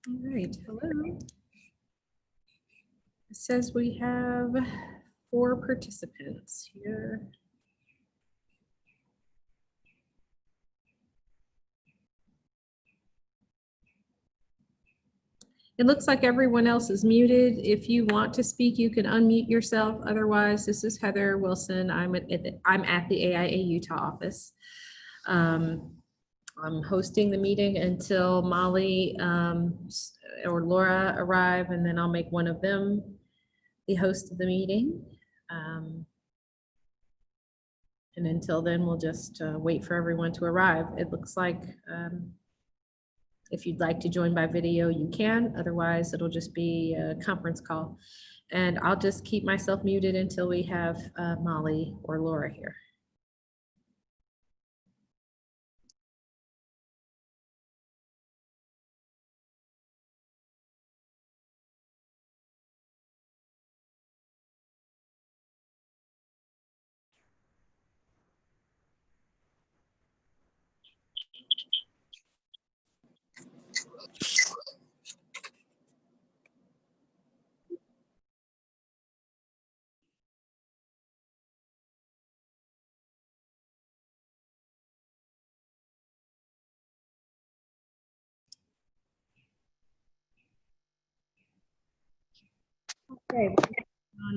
All right, hello. It says we have 4 participants here. It looks like everyone else is muted. If you want to speak, you can unmute yourself. Otherwise, this is Heather Wilson. I'm at the AIA Utah office. I'm hosting the meeting until Molly or Laura arrive, and then I'll make one of them the host of the meeting. And until then, we'll just wait for everyone to arrive. It looks like if you'd like to join by video, you can. Otherwise, it'll just be a conference call. And I'll just keep myself muted until we have Molly or Laura here. Okay,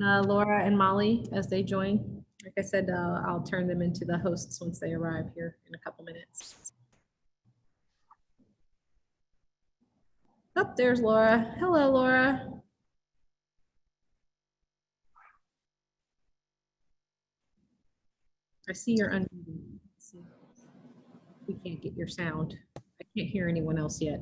on Laura and Molly as they join. Like I said, I'll turn them into the hosts once they arrive here in a couple minutes. Oh, there's Laura. Hello, Laura. I see you're unmuted. We can't get your sound. I can't hear anyone else yet.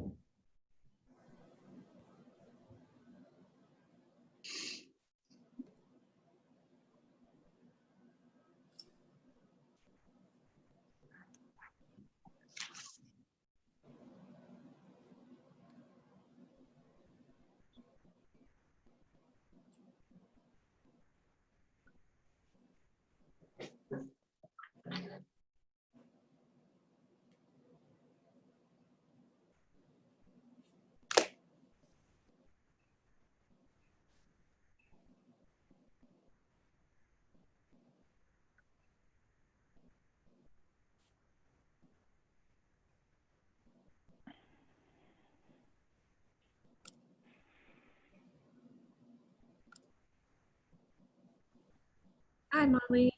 Hi, Molly.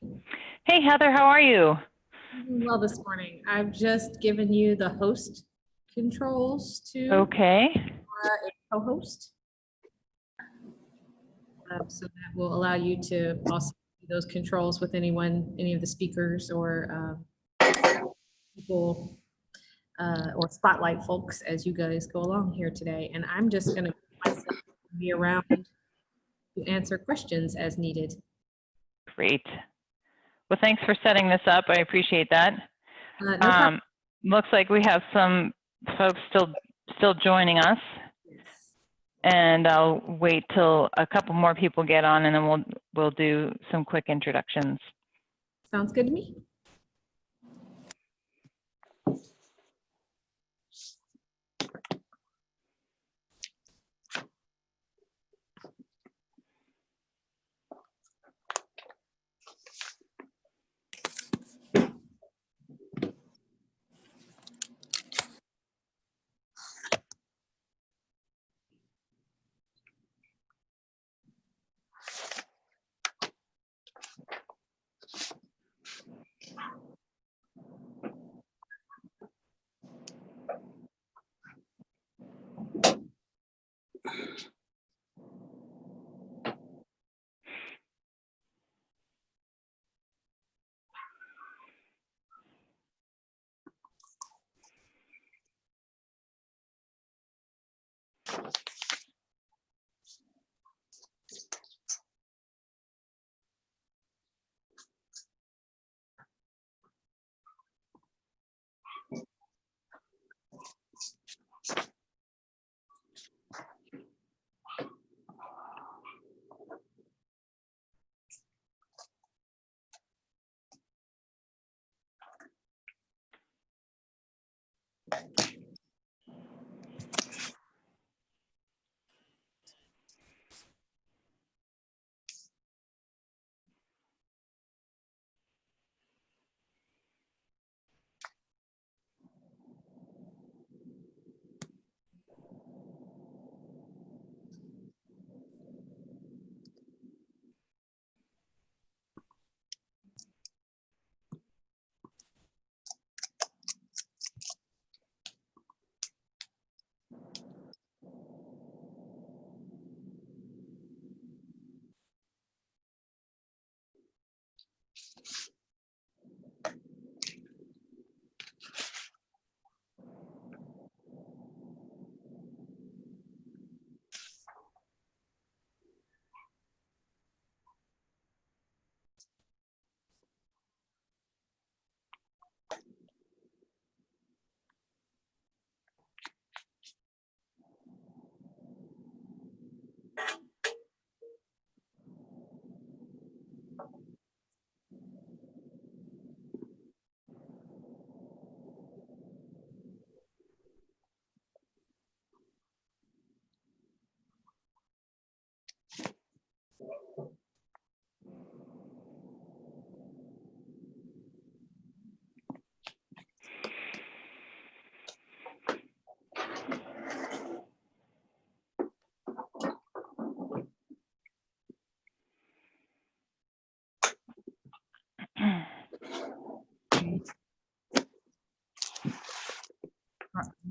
Hey, Heather, how are you? I'm doing well this morning. I've just given you the host controls to Okay. a co-host. So that will allow you to also do those controls with anyone, any of the speakers or people or spotlight folks as you guys go along here today. And I'm just going to be around to answer questions as needed. Great. Well, thanks for setting this up. I appreciate that. No problem. Looks like we have some folks still joining us. Yes. And I'll wait till a couple more people get on, and then we'll do some quick introductions. Sounds good to me.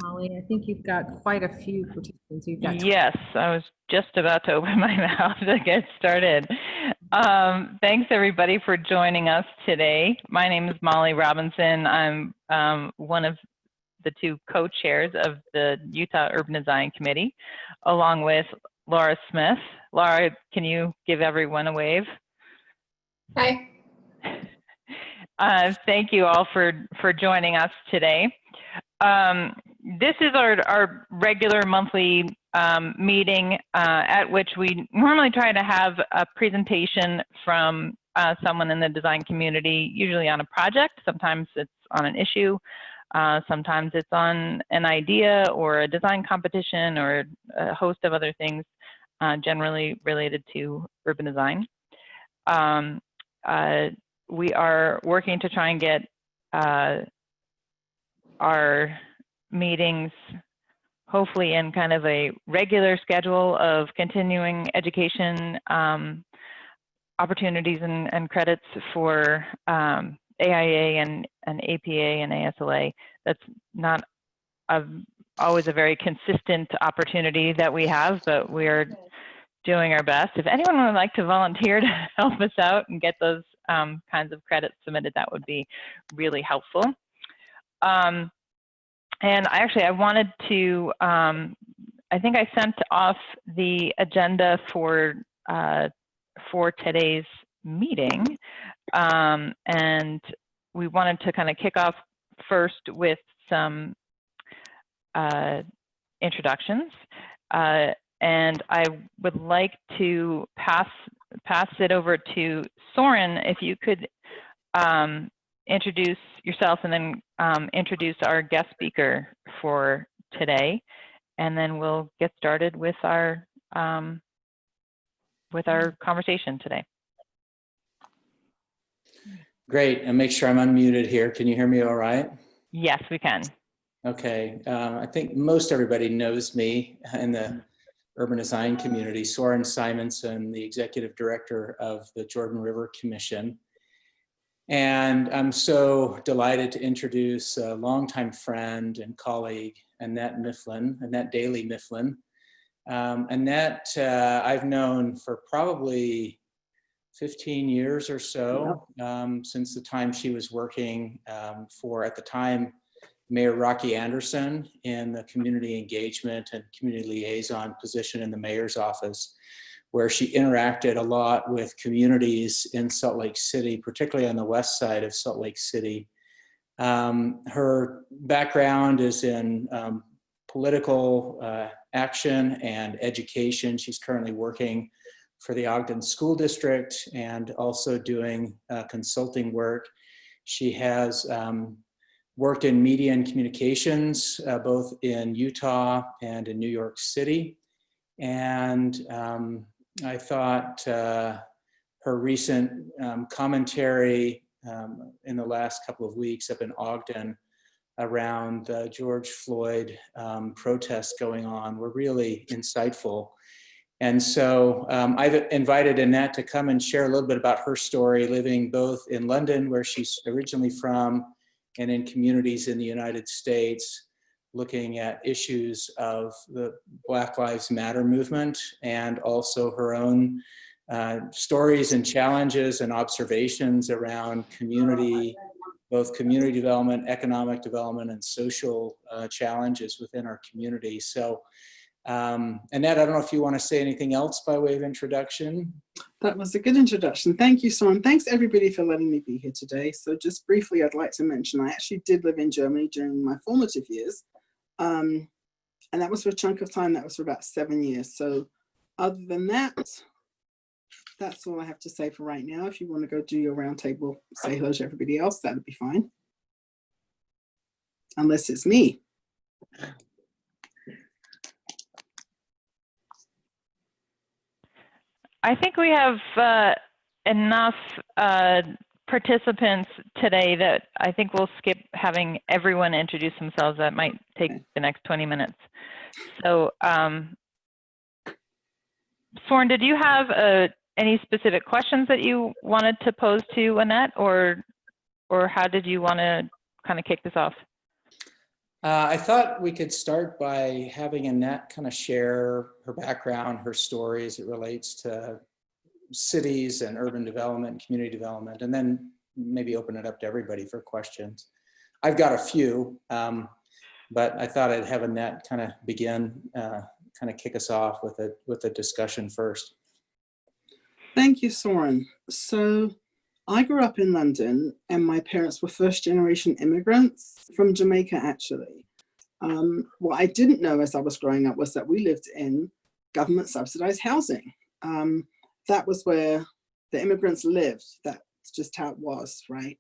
Molly. I think you've got quite a few participants. You've got Yes, I was just about to open my mouth to get started. Thanks everybody for joining us today. My name is Molly Robinson. I'm one of the two co-chairs of the Utah Urban Design Committee, along with Laura Smith. Laura, can you give everyone a wave? Hi. Thank you all for joining us today. This is our regular monthly meeting at which we normally try to have a presentation from someone in the design community, usually on a project. Sometimes it's on an issue. Sometimes it's on an idea or a design competition or a host of other things generally related to urban design. We are working to try and get our meetings hopefully in kind of a regular schedule of continuing education opportunities and credits for AIA and APA and ASLA. That's not always a very consistent opportunity that we have, but we're doing our best. If anyone would like to volunteer to help us out and get those kinds of credits submitted, that would be really helpful. And I wanted to, I think I sent off the agenda for today's meeting. And we wanted to kind of kick off first with some introductions. And I would like to pass it over to Soren, if you could introduce yourself and then introduce our guest speaker for today, and then we'll get started with our conversation today. Great, and make sure I'm unmuted here. Can you hear me all right? Yes, we can. Okay, I think most everybody knows me in the urban design community. Soren Simonson, the Executive Director of the Jordan River Commission. And I'm so delighted to introduce a longtime friend and colleague, Annette Daly Mifflin. Annette, I've known for probably 15 years or so, since the time she was working for, at the time, Mayor Rocky Anderson in the community engagement and community liaison position in the mayor's office, where she interacted a lot with communities in Salt Lake City, particularly on the west side of Salt Lake City. Her background is in political action and education. She's currently working for the Ogden School District and also doing consulting work. She has worked in media and communications, both in Utah and in New York City. And I thought her recent commentary in the last couple of weeks up in Ogden around the George Floyd protests going on were really insightful. And so I've invited Annette to come and share a little bit about her story, living both in London, where she's originally from, and in communities in the United States, looking at issues of the Black Lives Matter movement, and also her own stories and challenges and observations around community, both community development, economic development, and social challenges within our community. So Annette, I don't know if you want to say anything else by way of introduction. That was a good introduction. Thank you, Soren. Thanks everybody for letting me be here today. So just briefly, I'd like to mention I actually did live in Germany during my formative years. And that was for a chunk of time. That was for about 7 years. So other than that, that's all I have to say for right now. If you want to go do your roundtable, say hello to everybody else, that'd be fine. Unless it's me. I think we have enough participants today that I think we'll skip having everyone introduce themselves. That might take the next 20 minutes. So Soren, did you have any specific questions that you wanted to pose to Annette, or how did you want to kind of kick this off? I thought we could start by having Annette kind of share her background, her story as it relates to cities and urban development, community development, and then maybe open it up to everybody for questions. I've got a few, but I thought I'd have Annette kind of begin, kind of kick us off with a discussion first. Thank you, Soren. So I grew up in London and my parents were first generation immigrants from Jamaica, actually. What I didn't know as I was growing up was that we lived in government subsidized housing. That was where the immigrants lived. That's just how it was, right?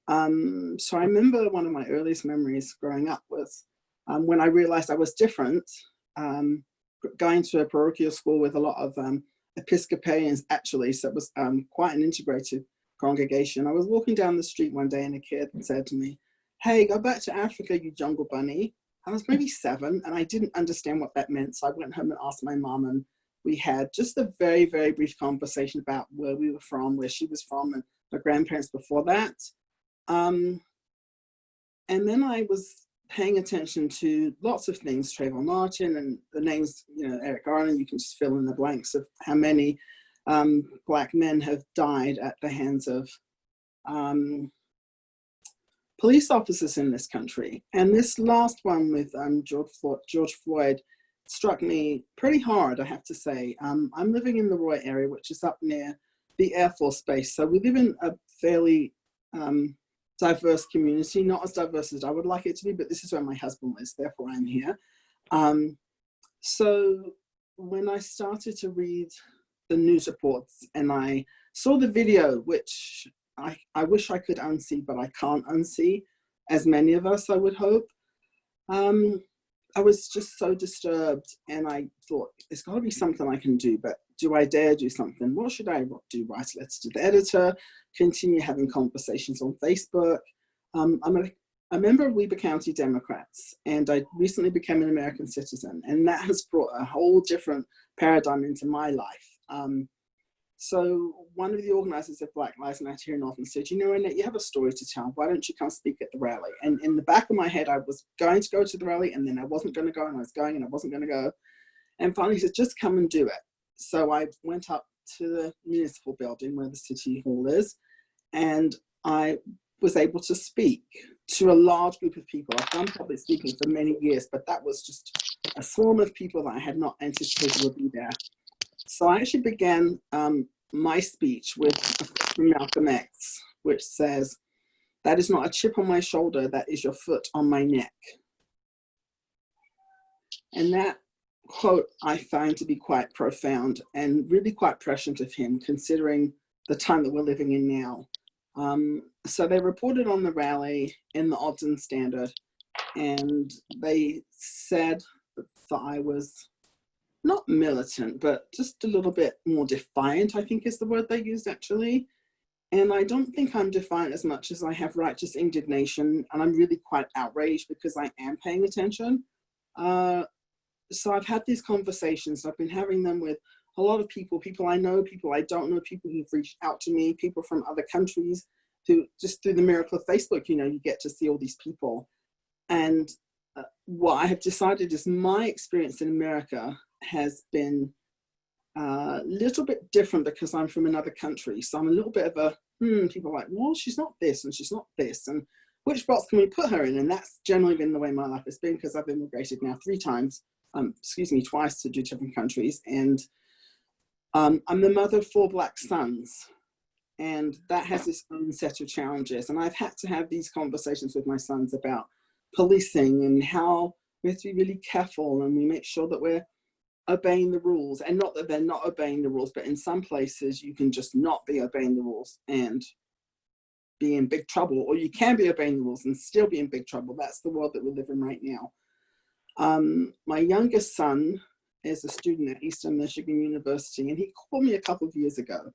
So I remember one of my earliest memories growing up was when I realized I was different, going to a parochial school with a lot of Episcopalians, actually, so it was quite an integrated congregation. I was walking down the street one day and a kid said to me, "Hey, go back to Africa, you jungle bunny." I was maybe 7 and I didn't understand what that meant. So I went home and asked my mom, and we had just a very, very brief conversation about where we were from, where she was from, and her grandparents before that. And then I was paying attention to lots of things, Trayvon Martin and the names, you know, Eric Garner. You can just fill in the blanks of how many Black men have died at the hands of police officers in this country. And this last one with George Floyd struck me pretty hard, I have to say. I'm living in the Roy area, which is up near the Air Force Base. So we live in a fairly diverse community, not as diverse as I would like it to be, but this is where my husband lives, therefore I'm here. So when I started to read the news reports and I saw the video, which I wish I could unsee, but I can't unsee, as many of us I would hope, I was just so disturbed, and I thought, there's got to be something I can do, but do I dare do something? What should I do? Write a letter to the editor, continue having conversations on Facebook. I'm a member of Weber County Democrats, and I recently became an American citizen, and that has brought a whole different paradigm into my life. So one of the organizers of Black Lives Matter here in Northern said, "You know, Annette, you have a story to tell. Why don't you come speak at the rally?" And in the back of my head, I was going to go to the rally, and then I wasn't going to go, and I was going, and I wasn't going to go. And finally he said, "Just come and do it." So I went up to the municipal building where the city hall is, and I was able to speak to a large group of people. I've done public speaking for many years, but that was just a swarm of people that I had not anticipated would be there. So I actually began my speech with from Malcolm X, which says, "That is not a chip on my shoulder, that is your foot on my neck." And that quote I find to be quite profound and really quite prescient of him, considering the time that we're living in now. So they reported on the rally in the Ogden Standard, and they said that I was not militant, but just a little bit more defiant, I think is the word they used actually. And I don't think I'm defiant as much as I have righteous indignation, and I'm really quite outraged because I am paying attention. So I've had these conversations, I've been having them with a lot of people I know, people I don't know, people who've reached out to me, people from other countries, who just through the miracle of Facebook, you know, you get to see all these people. And what I have decided is my experience in America has been a little bit different because I'm from another country. So I'm a little bit of a, people are like, well, she's not this and she's not this. And which box can we put her in? And that's generally been the way my life has been, because I've immigrated now twice to do different countries. And I'm the mother of 4 Black sons. And that has its own set of challenges. And I've had to have these conversations with my sons about policing and how we have to be really careful and we make sure that we're obeying the rules. And not that they're not obeying the rules, but in some places you can just not be obeying the rules and be in big trouble, or you can be obeying the rules and still be in big trouble. That's the world that we live in right now. My youngest son is a student at Eastern Michigan University, and he called me a couple of years ago.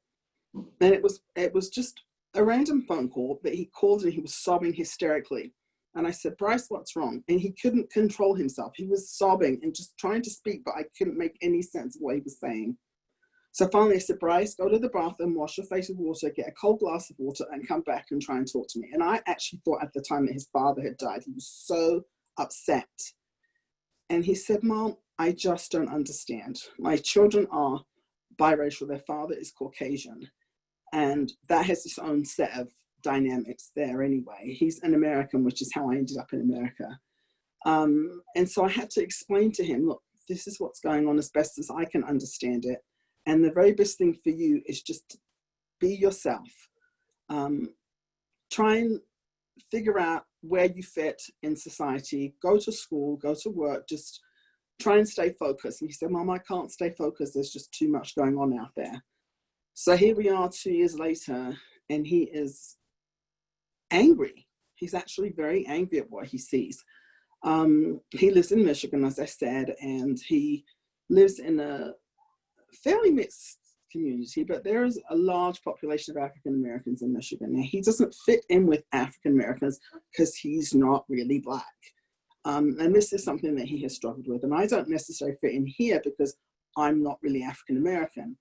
And it was just a random phone call, but he called and he was sobbing hysterically. And I said, "Bryce, what's wrong?" And he couldn't control himself. He was sobbing and just trying to speak, but I couldn't make any sense of what he was saying. So finally I said, "Bryce, go to the bathroom, wash your face with water, get a cold glass of water and come back and try and talk to me." And I actually thought at the time that his father had died. He was so upset. And he said, Mom, I just don't understand. My children are biracial. Their father is Caucasian. And that has its own set of dynamics there anyway. He's an American, which is how I ended up in America. And so I had to explain to him, look, this is what's going on as best as I can understand it. And the very best thing for you is just be yourself. Try and figure out where you fit in society, go to school, go to work, just try and stay focused. And he said, Mom, I can't stay focused. There's just too much going on out there. So here we are 2 years later, and he is angry. He's actually very angry at what he sees. He lives in Michigan, as I said, and he lives in a fairly mixed community, but there is a large population of African Americans in Michigan. Now, he doesn't fit in with African Americans because he's not really Black. And this is something that he has struggled with. And I don't necessarily fit in here because I'm not really African American.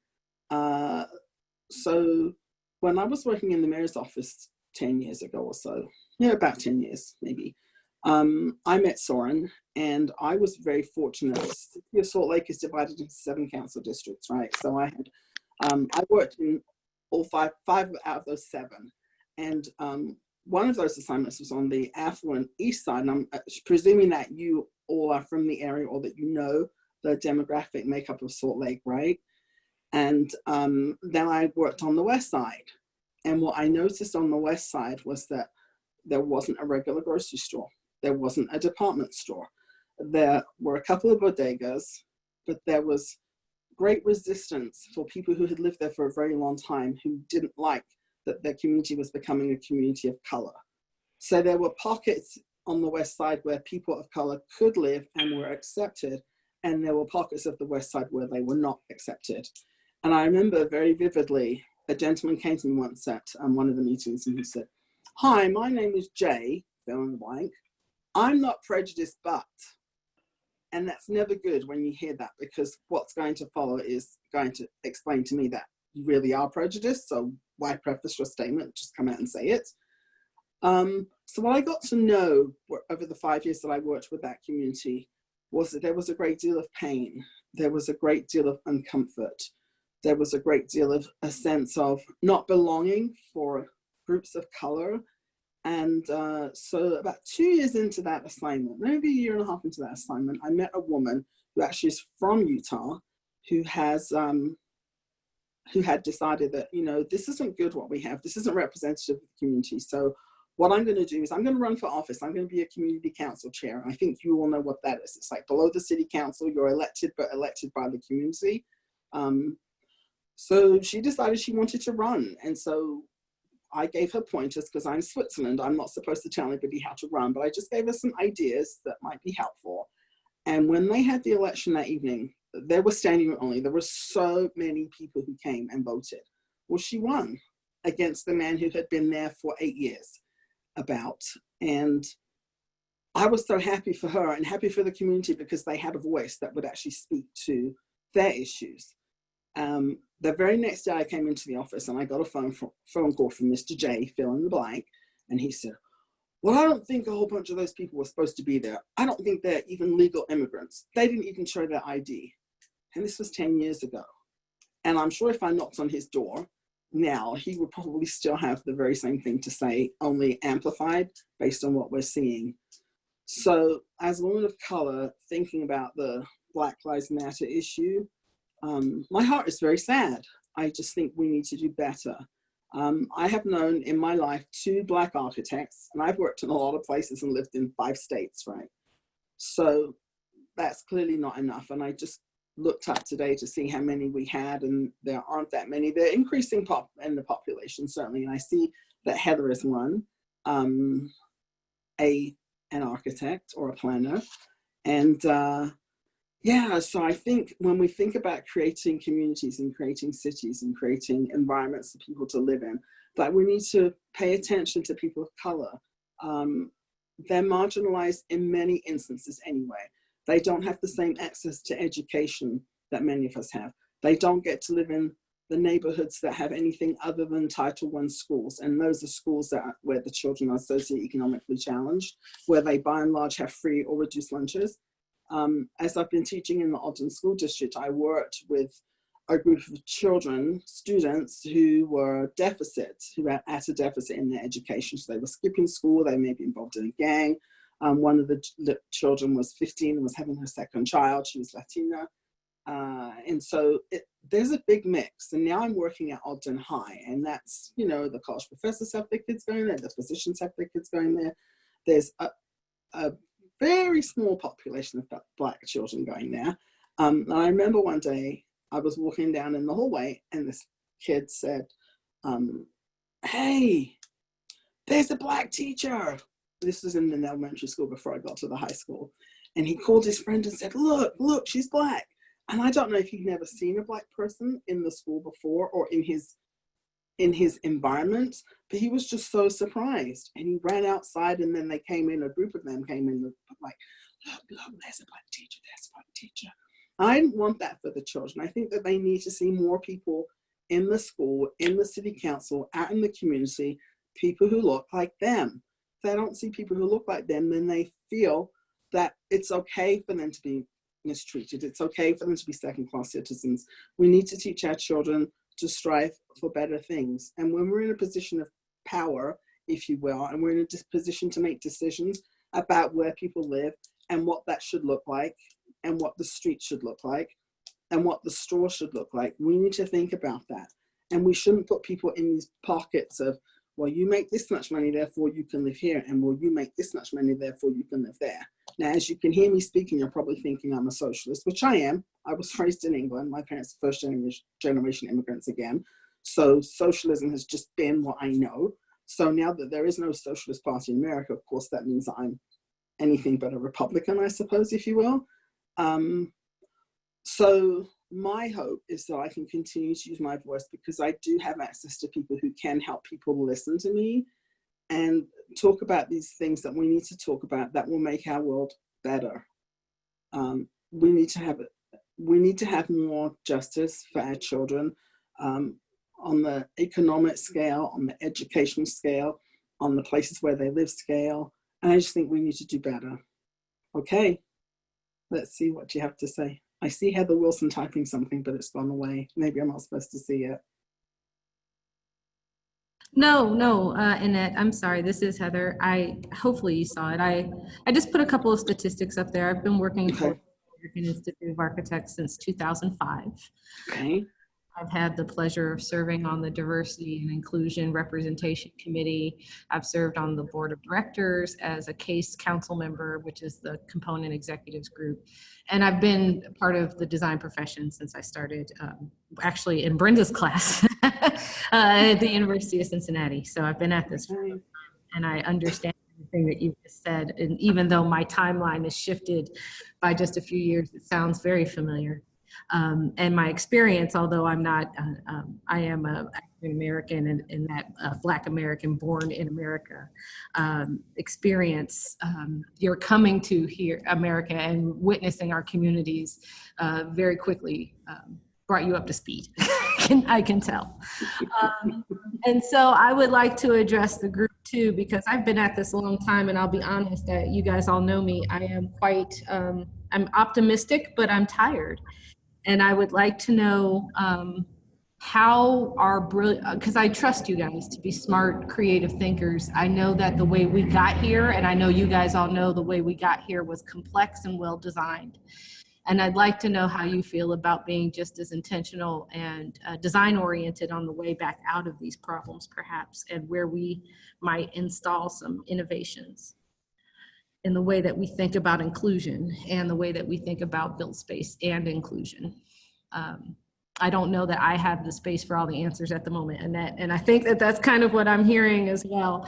So when I was working in the mayor's office 10 years ago or so, about 10 years maybe, I met Soren, and I was very fortunate. The city of Salt Lake is divided into 7 council districts, right? So I had, I worked in all five out of those 7. And one of those assignments was on the affluent east side. And I'm presuming that you all are from the area or that you know the demographic makeup of Salt Lake, right? And then I worked on the west side. And what I noticed on the west side was that there wasn't a regular grocery store. There wasn't a department store. There were a couple of bodegas, but there was great resistance for people who had lived there for a very long time who didn't like that their community was becoming a community of color. So there were pockets on the west side where people of color could live and were accepted, and there were pockets of the west side where they were not accepted. And I remember very vividly, a gentleman came to me once at one of the meetings, and he said, "Hi, my name is Jay, fill in the blank. I'm not prejudiced, but," and that's never good when you hear that, because what's going to follow is going to explain to me that you really are prejudiced. So why preface your statement? Just come out and say it. So what I got to know over the 5 years that I worked with that community was that there was a great deal of pain. There was a great deal of uncomfort. There was a great deal of a sense of not belonging for groups of color. And so about 2 years into that assignment, maybe a year and a half into that assignment, I met a woman who actually is from Utah, who had decided that, you know, this isn't good what we have. This isn't representative of the community. So what I'm going to do is I'm going to run for office. I'm going to be a community council chair. I think you all know what that is. It's like below the city council, you're elected, but elected by the community. So she decided she wanted to run. And so I gave her pointers because I'm Switzerland. I'm not supposed to tell anybody how to run, but I just gave her some ideas that might be helpful. And when they had the election that evening, there was standing room only. There were so many people who came and voted. Well, she won against the man who had been there for 8 years about. And I was so happy for her and happy for the community because they had a voice that would actually speak to their issues. The very next day I came into the office and I got a phone call from Mr. J, fill in the blank, and he said, "Well, I don't think a whole bunch of those people were supposed to be there. I don't think they're even legal immigrants. They didn't even show their ID." And this was 10 years ago. And I'm sure if I knocked on his door now, he would probably still have the very same thing to say, only amplified based on what we're seeing. So as a woman of color, thinking about the Black Lives Matter issue, my heart is very sad. I just think we need to do better. I have known in my life 2 Black architects, and I've worked in a lot of places and lived in 5 states, right? So that's clearly not enough. And I just looked up today to see how many we had, and there aren't that many. They're increasing in the population, certainly. And I see that Heather is one, an architect or a planner. And yeah, so I think when we think about creating communities and creating cities and creating environments for people to live in, that we need to pay attention to people of color. They're marginalized in many instances anyway. They don't have the same access to education that many of us have. They don't get to live in the neighborhoods that have anything other than Title I schools. And those are schools that where the children are socioeconomically challenged, where they by and large have free or reduced lunches. As I've been teaching in the Ogden School District, I worked with a group of children, students who were deficits, who were at a deficit in their education. So they were skipping school, they may be involved in a gang. One of the children was 15 and was having her second child. She was Latina. And so there's a big mix. And now I'm working at Ogden High, and that's, you know, the college professors have their kids going there, the physicians have their kids going there. There's a very small population of Black children going there. And I remember one day I was walking down in the hallway and this kid said, hey, there's a Black teacher. This was in an elementary school before I got to the high school. And he called his friend and said, look, she's Black. And I don't know if he'd never seen a Black person in the school before or in his environment, but he was just so surprised. And he ran outside, and then they came in, a group of them came in, like, look, there's a Black teacher, there's a Black teacher. I didn't want that for the children. I think that they need to see more people in the school, in the city council, out in the community, people who look like them. If they don't see people who look like them, then they feel that it's okay for them to be mistreated. It's okay for them to be second-class citizens. We need to teach our children to strive for better things. And when we're in a position of power, if you will, and we're in a position to make decisions about where people live and what that should look like, and what the street should look like, and what the store should look like, we need to think about that. And we shouldn't put people in these pockets of, well, you make this much money, therefore you can live here, and well, you make this much money, therefore you can live there. Now, as you can hear me speaking, you're probably thinking I'm a socialist, which I am. I was raised in England. My parents are first generation immigrants again. So socialism has just been what I know. So now that there is no socialist party in America, of course, that means I'm anything but a Republican, I suppose, if you will. So my hope is that I can continue to use my voice, because I do have access to people who can help people listen to me and talk about these things that we need to talk about that will make our world better. We need to have more justice for our children on the economic scale, on the education scale, on the places where they live scale. And I just think we need to do better. Okay, let's see what you have to say. I see Heather Wilson typing something, but it's gone away. Maybe I'm not supposed to see it. No, Annette, I'm sorry. This is Heather. Hopefully you saw it. I just put a couple of statistics up there. I've been working for the American Institute of Architects since 2005. Okay. I've had the pleasure of serving on the Diversity and Inclusion Representation Committee. I've served on the board of directors as a case council member, which is the component executives group. And I've been part of the design profession since I started actually in Brenda's class at the University of Cincinnati. So I've been at this for a long time, and I understand everything that you've just said. And even though my timeline has shifted by just a few years, it sounds very familiar. And my experience, although I'm not, I am an African American and that Black American born in America experience, you're coming to here, America, and witnessing our communities very quickly brought you up to speed, I can tell. And so I would like to address the group too, because I've been at this a long time, and I'll be honest that you guys all know me. I am quite, I'm optimistic, but I'm tired. And I would like to know how our brilliant, because I trust you guys to be smart, creative thinkers. I know that the way we got here, and I know you guys all know the way we got here was complex and well designed. And I'd like to know how you feel about being just as intentional and design oriented on the way back out of these problems, perhaps, and where we might install some innovations in the way that we think about inclusion and the way that we think about built space and inclusion. I don't know that I have the space for all the answers at the moment, Annette, and I think that that's kind of what I'm hearing as well.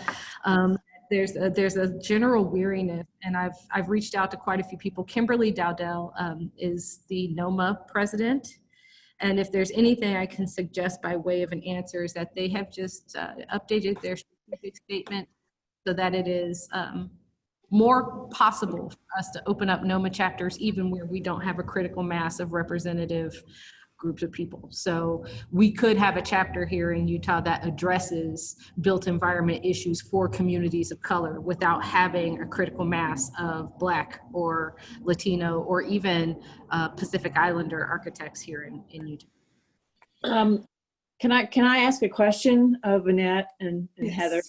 There's a general weariness, and I've reached out to quite a few people. Kimberly Dowdell is the NOMA president, and if there's anything I can suggest by way of an answer is that they have just updated their strategic statement so that it is more possible for us to open up NOMA chapters even where we don't have a critical mass of representative groups of people. So we could have a chapter here in Utah that addresses built environment issues for communities of color without having a critical mass of Black or Latino or even Pacific Islander architects here in Utah. Can I ask a question of Annette and Yes. Heather?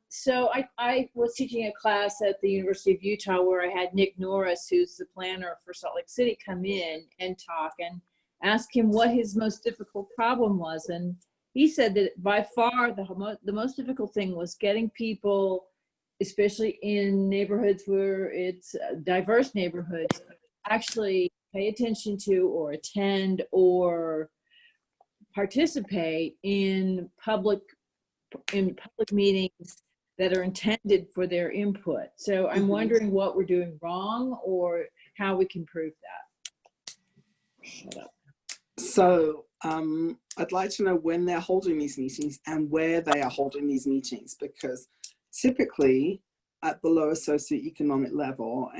So I was teaching a class at the University of Utah where I had Nick Norris, who's the planner for Salt Lake City, come in and talk and ask him what his most difficult problem was. And he said that by far the most difficult thing was getting people, especially in neighborhoods where it's diverse neighborhoods, actually pay attention to or attend or participate in public meetings that are intended for their input. So I'm wondering what we're doing wrong or how we can prove that. Shut up. So I'd like to know when they're holding these meetings and where they are holding these meetings, because typically at the lower socioeconomic level,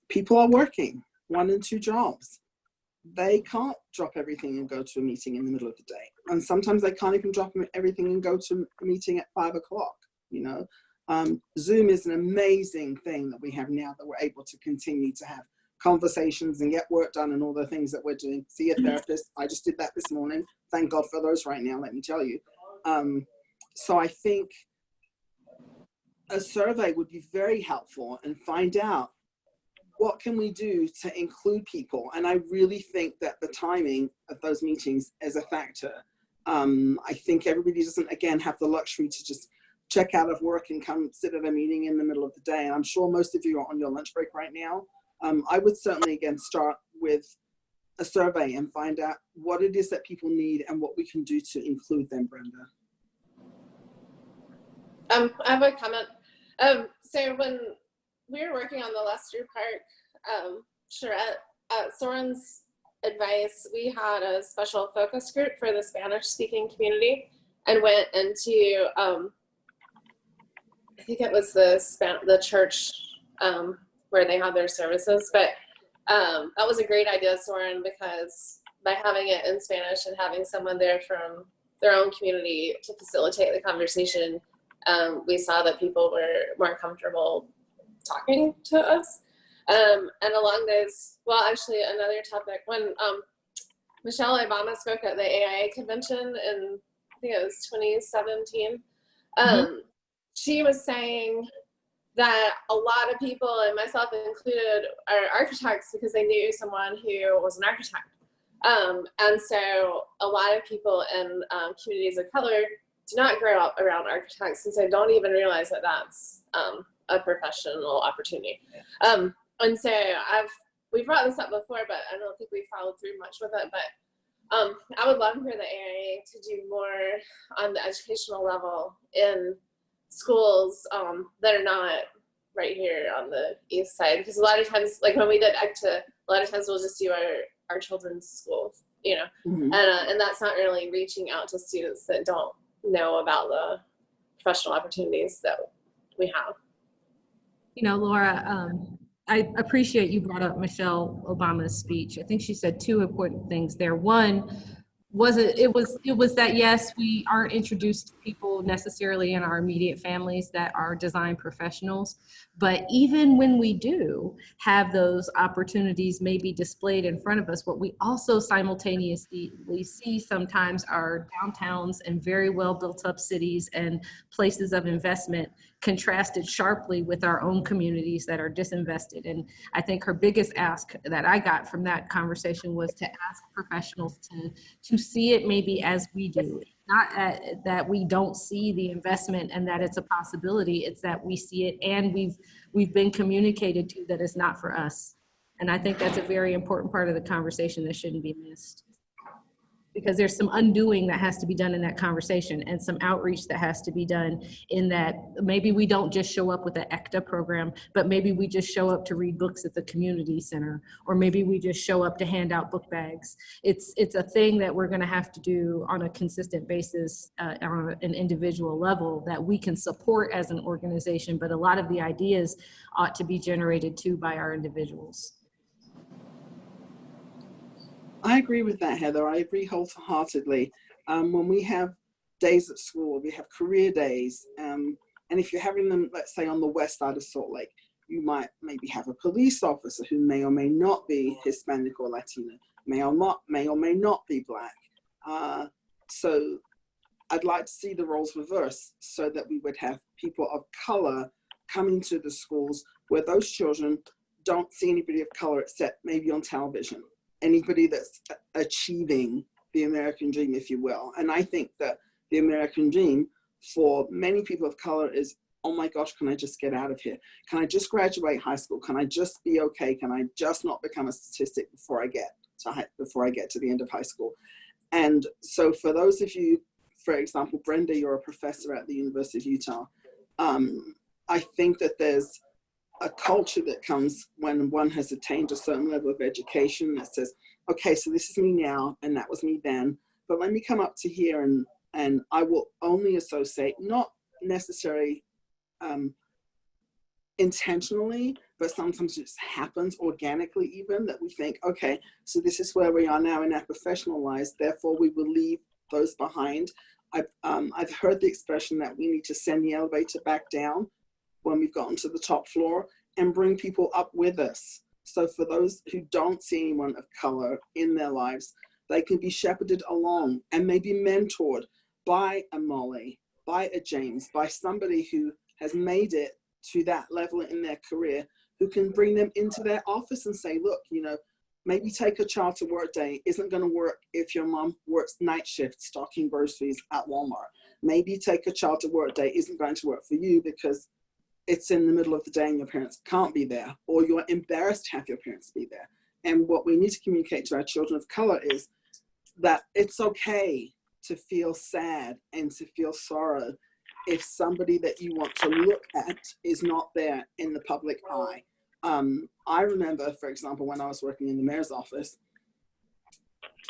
people are working 1 and 2 jobs. They can't drop everything and go to a meeting in the middle of the day. And sometimes they can't even drop everything and go to a meeting at 5 o'clock, you know. Zoom is an amazing thing that we have now that we're able to continue to have conversations and get work done and all the things that we're doing. See a therapist. I just did that this morning. Thank God for those right now, let me tell you. So I think a survey would be very helpful and find out what can we do to include people. And I really think that the timing of those meetings is a factor. I think everybody doesn't, again, have the luxury to just check out of work and come sit at a meeting in the middle of the day. And I'm sure most of you are on your lunch break right now. I would certainly, again, start with a survey and find out what it is that people need and what we can do to include them, Brenda. I have a comment. So when we were working on the Lester Park charrette, at Soren's advice, we had a special focus group for the Spanish-speaking community and went into, I think it was the church where they had their services, but that was a great idea, Soren, because by having it in Spanish and having someone there from their own community to facilitate the conversation, we saw that people were more comfortable talking to us. And along those, well, actually another topic, when Michelle Obama spoke at the AIA convention in, I think it was 2017, she was saying that a lot of people, and myself included, are architects because they knew someone who was an architect. And so a lot of people in communities of color do not grow up around architects, and so don't even realize that that's a professional opportunity. And so we brought this up before, but I don't think we followed through much with it. But I would love for the AIA to do more on the educational level in schools that are not right here on the east side, because a lot of times, like when we did ECTA, a lot of times we'll just do our children's schools, you know, and that's not really reaching out to students that don't know about the professional opportunities that we have. You know, Laura, I appreciate you brought up Michelle Obama's speech. I think she said 2 important things there. One, it was that, yes, we aren't introduced to people necessarily in our immediate families that are design professionals, but even when we do have those opportunities maybe displayed in front of us, what we also simultaneously see sometimes are downtowns and very well built up cities and places of investment contrasted sharply with our own communities that are disinvested. And I think her biggest ask that I got from that conversation was to ask professionals to see it maybe as we do. Not that we don't see the investment and that it's a possibility, it's that we see it and we've been communicated to that it's not for us. And I think that's a very important part of the conversation that shouldn't be missed. Because there's some undoing that has to be done in that conversation and some outreach that has to be done in that maybe we don't just show up with an ECTA program, but maybe we just show up to read books at the community center, or maybe we just show up to hand out book bags. It's a thing that we're gonna have to do on a consistent basis on an individual level that we can support as an organization, but a lot of the ideas ought to be generated too by our individuals. I agree with that, Heather. I agree wholeheartedly. When we have days at school, we have career days, and if you're having them, let's say on the west side of Salt Lake, you might maybe have a police officer who may or may not be Hispanic or Latino, may or may not be Black. So I'd like to see the roles reversed so that we would have people of color coming to the schools where those children don't see anybody of color except maybe on television, anybody that's achieving the American dream, if you will. And I think that the American dream for many people of color is, oh my gosh, can I just get out of here? Can I just graduate high school? Can I just be okay? Can I just not become a statistic before I get to the end of high school? And so for those of you, for example, Brenda, you're a professor at the University of Utah. I think that there's a culture that comes when one has attained a certain level of education that says, okay, so this is me now, and that was me then, but let me come up to here and I will only associate, not necessarily intentionally, but sometimes it just happens organically even, that we think, okay, so this is where we are now in our professional lives, therefore we will leave those behind. I've heard the expression that we need to send the elevator back down when we've gotten to the top floor and bring people up with us. So for those who don't see anyone of color in their lives, they can be shepherded along and maybe mentored by a Molly, by a James, by somebody who has made it to that level in their career, who can bring them into their office and say, look, you know, maybe take a child to work day isn't going to work if your mom works night shift stocking groceries at Walmart. Maybe take a child to work day isn't going to work for you because it's in the middle of the day and your parents can't be there, or you're embarrassed to have your parents be there. And what we need to communicate to our children of color is that it's okay to feel sad and to feel sorrow if somebody that you want to look at is not there in the public eye. I remember, for example, when I was working in the mayor's office,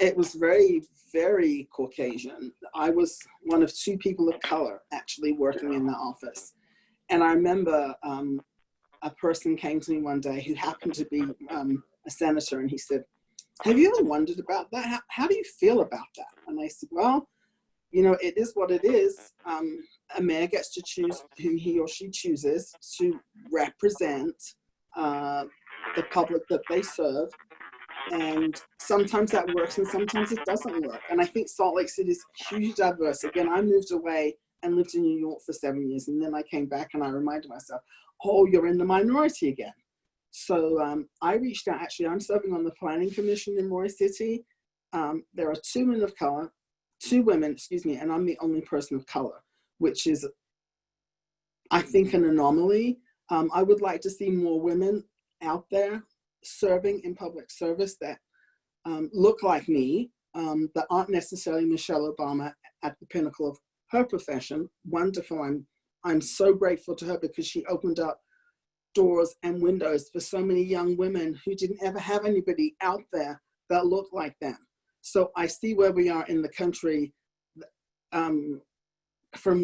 it was very, very Caucasian. I was one of two people of color actually working in the office. And I remember a person came to me one day who happened to be a senator, and he said, have you ever wondered about that? How do you feel about that? And I said, well, you know, it is what it is. A mayor gets to choose who he or she chooses to represent the public that they serve. And sometimes that works and sometimes it doesn't work. And I think Salt Lake City is hugely diverse. Again, I moved away and lived in New York for 7 years. And then I came back and I reminded myself, oh, you're in the minority again. So I reached out, actually, I'm serving on the Planning Commission in Roy City. There are two women, and I'm the only person of color, which is, I think, an anomaly. I would like to see more women out there serving in public service that look like me, that aren't necessarily Michelle Obama at the pinnacle of her profession. Wonderful. I'm so grateful to her because she opened up doors and windows for so many young women who didn't ever have anybody out there that looked like them. So I see where we are in the country from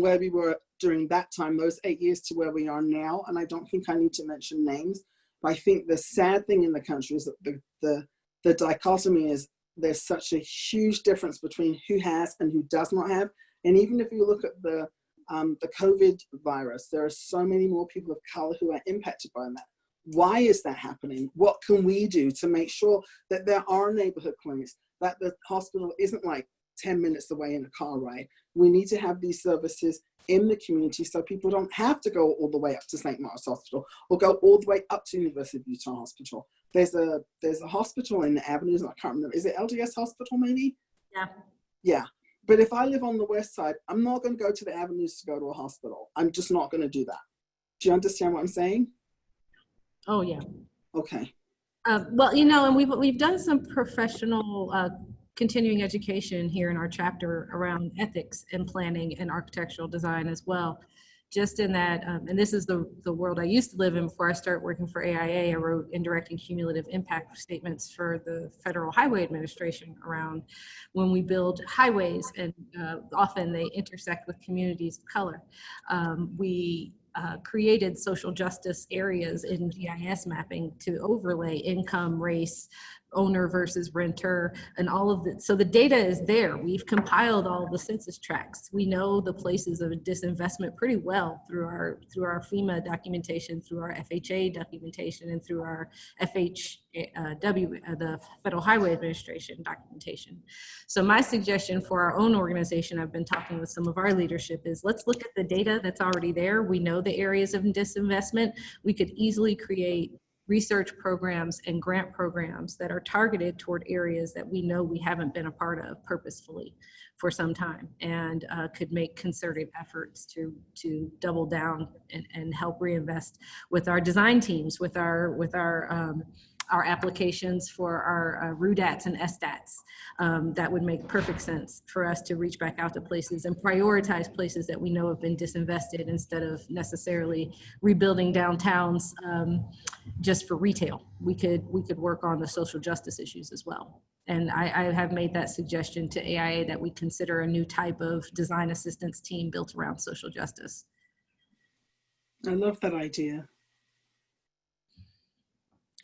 where we were during that time, those 8 years, to where we are now. And I don't think I need to mention names, but I think the sad thing in the country is that the dichotomy is there's such a huge difference between who has and who does not have. And even if you look at the COVID virus, there are so many more people of color who are impacted by that. Why is that happening? What can we do to make sure that there are neighborhood clinics, that the hospital isn't like 10 minutes away in a car ride? We need to have these services in the community so people don't have to go all the way up to St. Mark's Hospital or go all the way up to University of Utah Hospital. There's a hospital in the Avenues, I can't remember, is it LDS Hospital maybe? Yeah. Yeah. But if I live on the west side, I'm not going to go to the Avenues to go to a hospital. I'm just not going to do that. Do you understand what I'm saying? Oh, yeah. Okay. Well, you know, and we've done some professional continuing education here in our chapter around ethics and planning and architectural design as well. Just in that, and this is the world I used to live in before I started working for AIA. I wrote indirect and cumulative impact statements for the Federal Highway Administration around when we build highways, and often they intersect with communities of color. We created social justice areas in GIS mapping to overlay income, race, owner versus renter and all of that. So the data is there. We've compiled all the census tracts. We know the places of disinvestment pretty well through our FEMA documentation, through our FHA documentation, and through our FHW, the Federal Highway Administration documentation. So my suggestion for our own organization, I've been talking with some of our leadership, is let's look at the data that's already there. We know the areas of disinvestment. We could easily create research programs and grant programs that are targeted toward areas that we know we haven't been a part of purposefully for some time, and could make concerted efforts to double down and help reinvest with our design teams, with our applications for our RUDATs and SDATs. That would make perfect sense for us to reach back out to places and prioritize places that we know have been disinvested, instead of necessarily rebuilding downtowns just for retail. We could work on the social justice issues as well. And I have made that suggestion to AIA that we consider a new type of design assistance team built around social justice. I love that idea.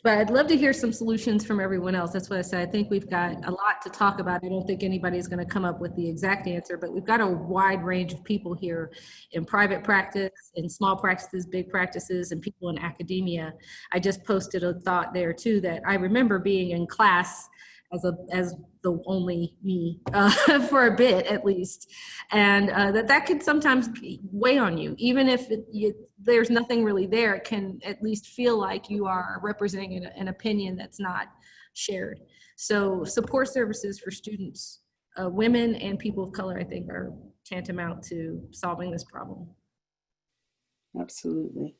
But I'd love to hear some solutions from everyone else. That's what I said. I think we've got a lot to talk about. I don't think anybody's going to come up with the exact answer, but we've got a wide range of people here in private practice, in small practices, big practices, and people in academia. I just posted a thought there too, that I remember being in class as the only me for a bit at least, and that could sometimes weigh on you, even if there's nothing really there. It can at least feel like you are representing an opinion that's not shared. So support services for students, women and people of color, I think, are tantamount to solving this problem. Absolutely.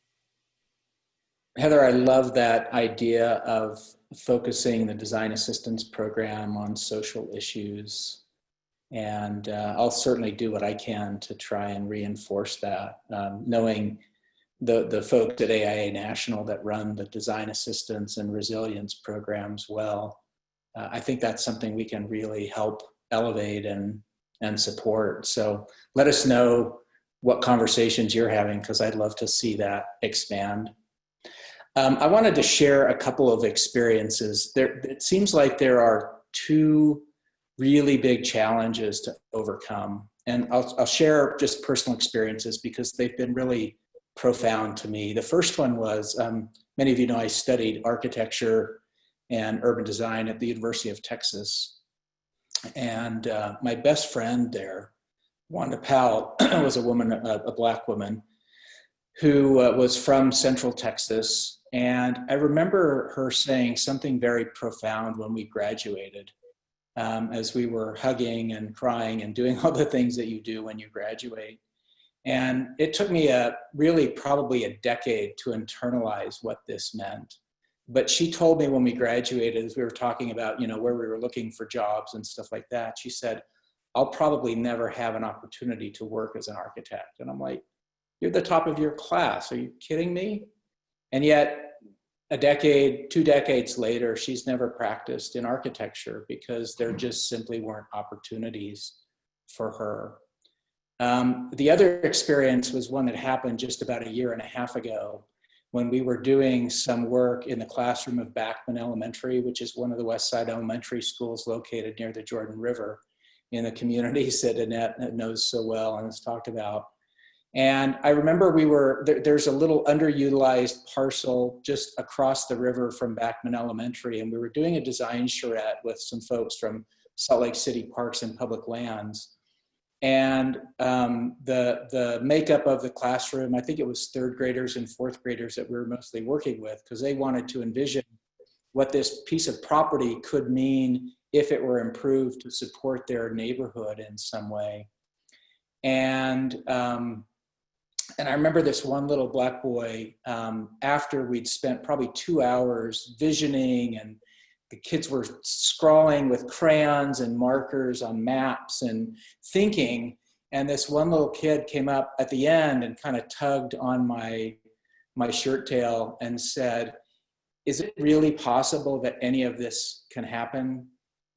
Heather, I love that idea of focusing the design assistance program on social issues. And I'll certainly do what I can to try and reinforce that. Knowing the folks at AIA National that run the design assistance and resilience programs well, I think that's something we can really help elevate and support. So let us know what conversations you're having, because I'd love to see that expand. I wanted to share a couple of experiences. It seems like there are two really big challenges to overcome. And I'll share just personal experiences because they've been really profound to me. The first one was, many of you know, I studied architecture and urban design at the University of Texas. And my best friend there, Wanda Powell, was a woman, a Black woman, who was from Central Texas. And I remember her saying something very profound when we graduated, as we were hugging and crying and doing all the things that you do when you graduate. And it took me really probably a decade to internalize what this meant. But she told me when we graduated, as we were talking about, you know, where we were looking for jobs and stuff like that, she said, I'll probably never have an opportunity to work as an architect. And I'm like, you're the top of your class. Are you kidding me? And yet a decade, 2 decades later, she's never practiced in architecture because there just simply weren't opportunities for her. The other experience was one that happened just about 1.5 years ago when we were doing some work in the classroom of Backman Elementary, which is one of the West Side elementary schools located near the Jordan River in the communities that Annette knows so well and has talked about. And I remember there's a little underutilized parcel just across the river from Backman Elementary, and we were doing a design charrette with some folks from Salt Lake City Parks and Public Lands. And the makeup of the classroom, I think it was 3rd graders and 4th graders that we were mostly working with, because they wanted to envision what this piece of property could mean if it were improved to support their neighborhood in some way. And I remember this one little Black boy, after we'd spent probably 2 hours visioning, and the kids were scrawling with crayons and markers on maps and thinking, and this one little kid came up at the end and kind of tugged on my shirt tail and said, is it really possible that any of this can happen?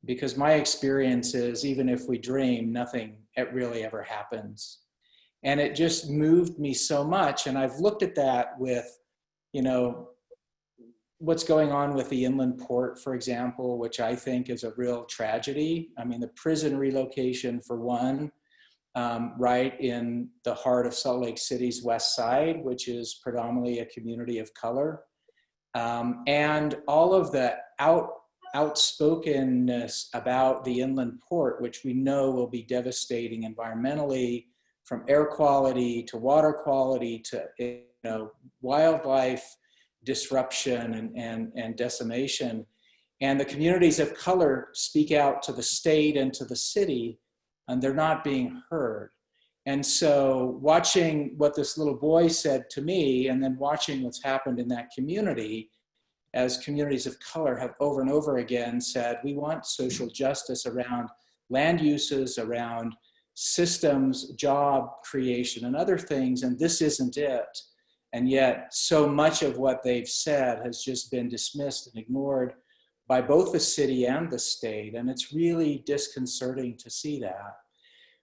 Because my experience is, even if we dream, nothing really ever happens. And it just moved me so much. And I've looked at that with, you know, what's going on with the inland port, for example, which I think is a real tragedy. I mean, the prison relocation for one, right in the heart of Salt Lake City's west side, which is predominantly a community of color. And all of the outspokenness about the inland port, which we know will be devastating environmentally, from air quality to water quality to wildlife disruption and decimation. And the communities of color speak out to the state and to the city, and they're not being heard. And so watching what this little boy said to me, and then watching what's happened in that community, as communities of color have over and over again said, we want social justice around land uses, around systems, job creation, and other things, and this isn't it. And yet so much of what they've said has just been dismissed and ignored by both the city and the state. And it's really disconcerting to see that.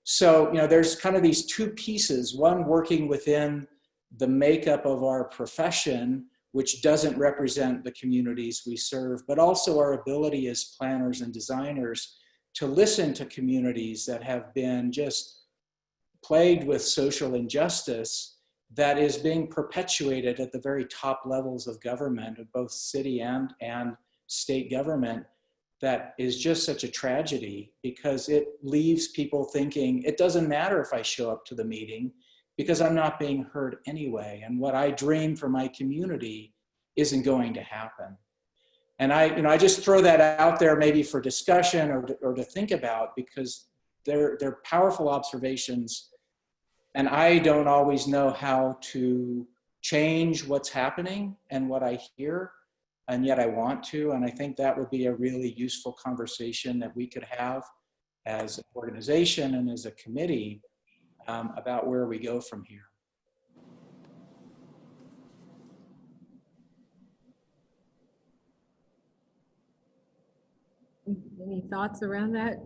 So, there's kind of these two pieces, one working within the makeup of our profession, which doesn't represent the communities we serve, but also our ability as planners and designers to listen to communities that have been just plagued with social injustice that is being perpetuated at the very top levels of government, of both city and state government. That is just such a tragedy, because it leaves people thinking it doesn't matter if I show up to the meeting because I'm not being heard anyway. And what I dream for my community isn't going to happen. And I just throw that out there maybe for discussion or to think about, because they're powerful observations. And I don't always know how to change what's happening and what I hear, and yet I want to. And I think that would be a really useful conversation that we could have as an organization and as a committee about where we go from here. Any thoughts around that?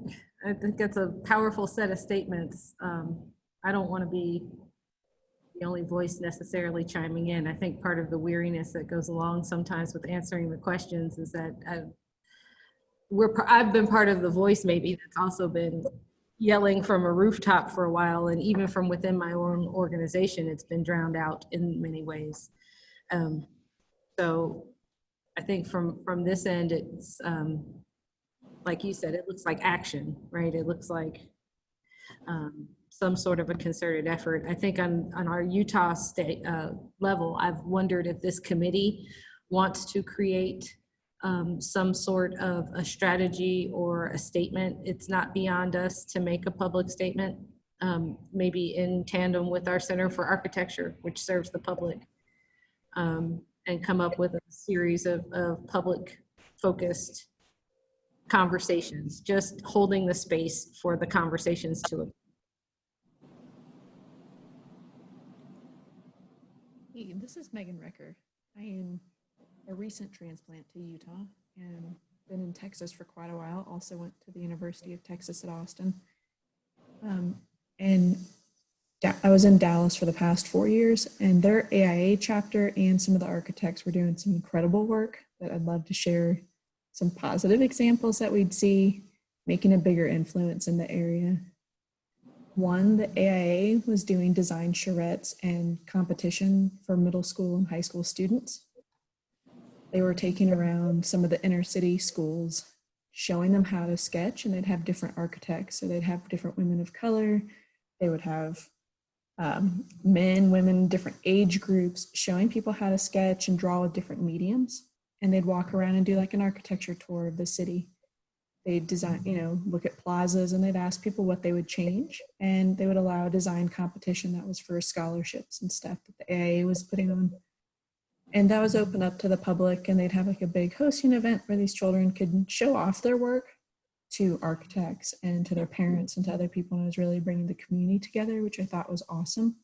I think that's a powerful set of statements. I don't want to be the only voice necessarily chiming in. I think part of the weariness that goes along sometimes with answering the questions is that I've been part of the voice maybe that's also been yelling from a rooftop for a while, and even from within my own organization, it's been drowned out in many ways. So I think from this end, it's like you said, it looks like action, right? It looks like some sort of a concerted effort. I think on our Utah state level, I've wondered if this committee wants to create some sort of a strategy or a statement. It's not beyond us to make a public statement, maybe in tandem with our Center for Architecture, which serves the public, and come up with a series of public focused conversations, just holding the space for the conversations to occur. Hey, this is Megan Recker. I am a recent transplant to Utah and been in Texas for quite a while. Also went to the University of Texas at Austin. And I was in Dallas for the past 4 years, and their AIA chapter and some of the architects were doing some incredible work that I'd love to share some positive examples that we'd see making a bigger influence in the area. One, the AIA was doing design charrettes and competition for middle school and high school students. They were taking around some of the inner city schools, showing them how to sketch, and they'd have different architects. So they'd have different women of color. They would have men, women, different age groups, showing people how to sketch and draw with different mediums. And they'd walk around and do like an architecture tour of the city. They'd design, look at plazas, and they'd ask people what they would change. And they would allow a design competition that was for scholarships and stuff that the AIA was putting on. And that was open up to the public, and they'd have like a big hosting event where these children could show off their work to architects and to their parents and to other people. And it was really bringing the community together, which I thought was awesome.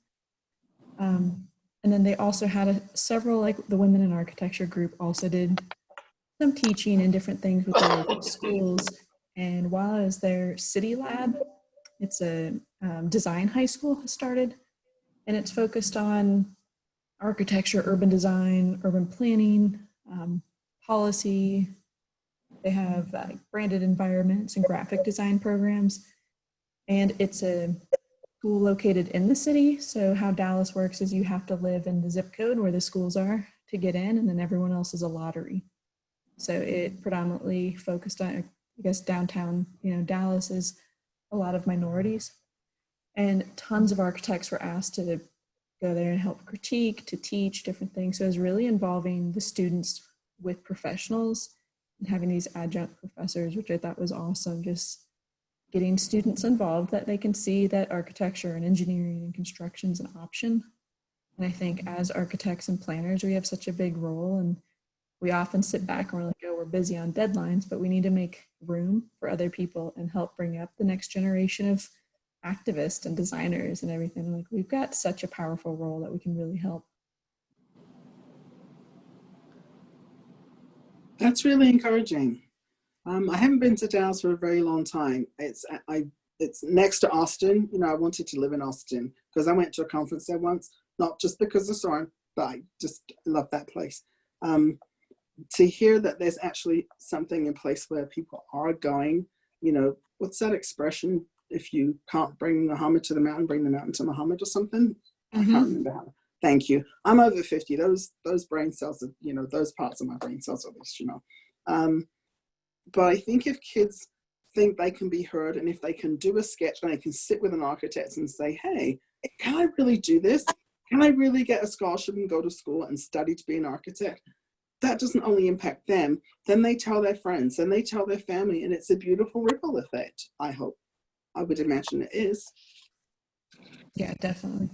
And then they also had several, like the Women in Architecture group also did some teaching and different things with the local schools. And while I was there, City Lab, it's a design high school, has started, and it's focused on architecture, urban design, urban planning, policy. They have branded environments and graphic design programs. And it's a school located in the city. So how Dallas works is you have to live in the zip code where the schools are to get in, and then everyone else is a lottery. So it predominantly focused on, I guess, downtown, Dallas is a lot of minorities. And tons of architects were asked to go there and help critique, to teach different things. So it was really involving the students with professionals and having these adjunct professors, which I thought was awesome. Just getting students involved that they can see that architecture and engineering and construction is an option. And I think as architects and planners, we have such a big role, and we often sit back and we're like, oh, we're busy on deadlines, but we need to make room for other people and help bring up the next generation of activists and designers and everything. Like, we've got such a powerful role that we can really help. That's really encouraging. I haven't been to Dallas for a very long time. It's next to Austin. I wanted to live in Austin because I went to a conference there once, not just because of Soren, but I just love that place. To hear that there's actually something in place where people are going, what's that expression? If you can't bring Muhammad to the mountain, bring the mountain to Muhammad or something. I can't remember how. Thank you. I'm over 50. Those brain cells, those parts of my brain cells are this, But I think if kids think they can be heard, and if they can do a sketch and they can sit with an architect and say, hey, can I really do this? Can I really get a scholarship and go to school and study to be an architect? That doesn't only impact them, then they tell their friends, then they tell their family, and it's a beautiful ripple effect, I hope. I would imagine it is. Yeah, definitely.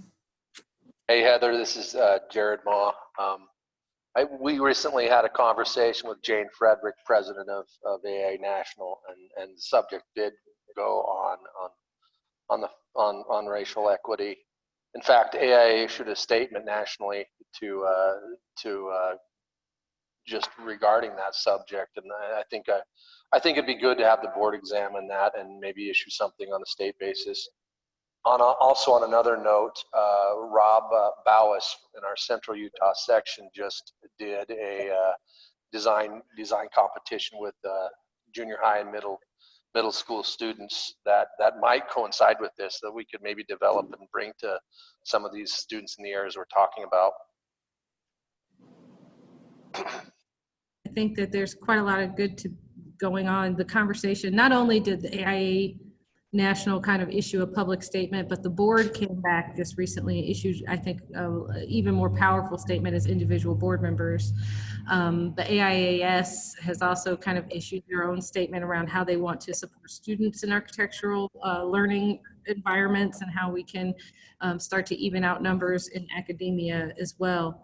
Hey, Heather, this is Jared Ma. We recently had a conversation with Jane Frederick, president of AIA National, and the subject did go on racial equity. In fact, AIA issued a statement nationally to just regarding that subject, and I think it'd be good to have the board examine that and maybe issue something on a state basis. Also on another note, Rob Bowis in our Central Utah section just did a design competition with junior high and middle school students that might coincide with this, that we could maybe develop and bring to some of these students in the areas we're talking about. I think that there's quite a lot of good going on. The conversation, not only did the AIA National kind of issue a public statement, but the board came back just recently and issued, I think, even more powerful statement as individual board members. The AIAS has also kind of issued their own statement around how they want to support students in architectural learning environments, and how we can start to even out numbers in academia as well.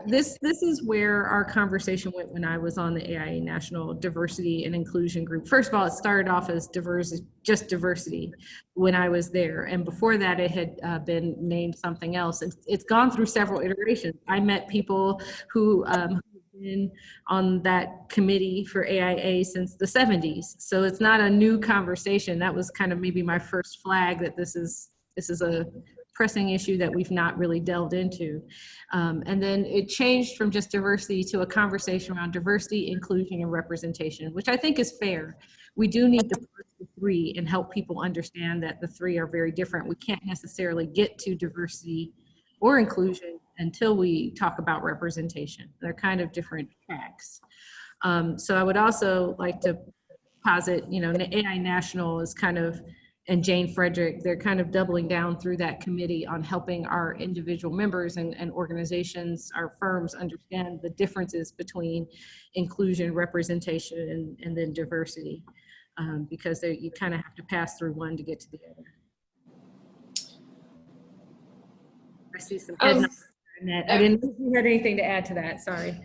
This is where our conversation went when I was on the AIA National Diversity and Inclusion Group. First of all, it started off as just diversity when I was there. And before that, it had been named something else. It's gone through several iterations. I met people who have been on that committee for AIA since the 70s. So it's not a new conversation. That was kind of maybe my first flag that this is a pressing issue that we've not really delved into. And then it changed from just diversity to a conversation around diversity, inclusion, and representation, which I think is fair. We do need to put the three and help people understand that the three are very different. We can't necessarily get to diversity or inclusion until we talk about representation. They're kind of different tracks. So I would also like to posit, AI National is kind of, and Jane Frederick, they're kind of doubling down through that committee on helping our individual members and organizations, our firms, understand the differences between inclusion, representation, and then diversity, because you kind of have to pass through one to get to the other. I see some head nods. I didn't know if you had anything to add to that, sorry.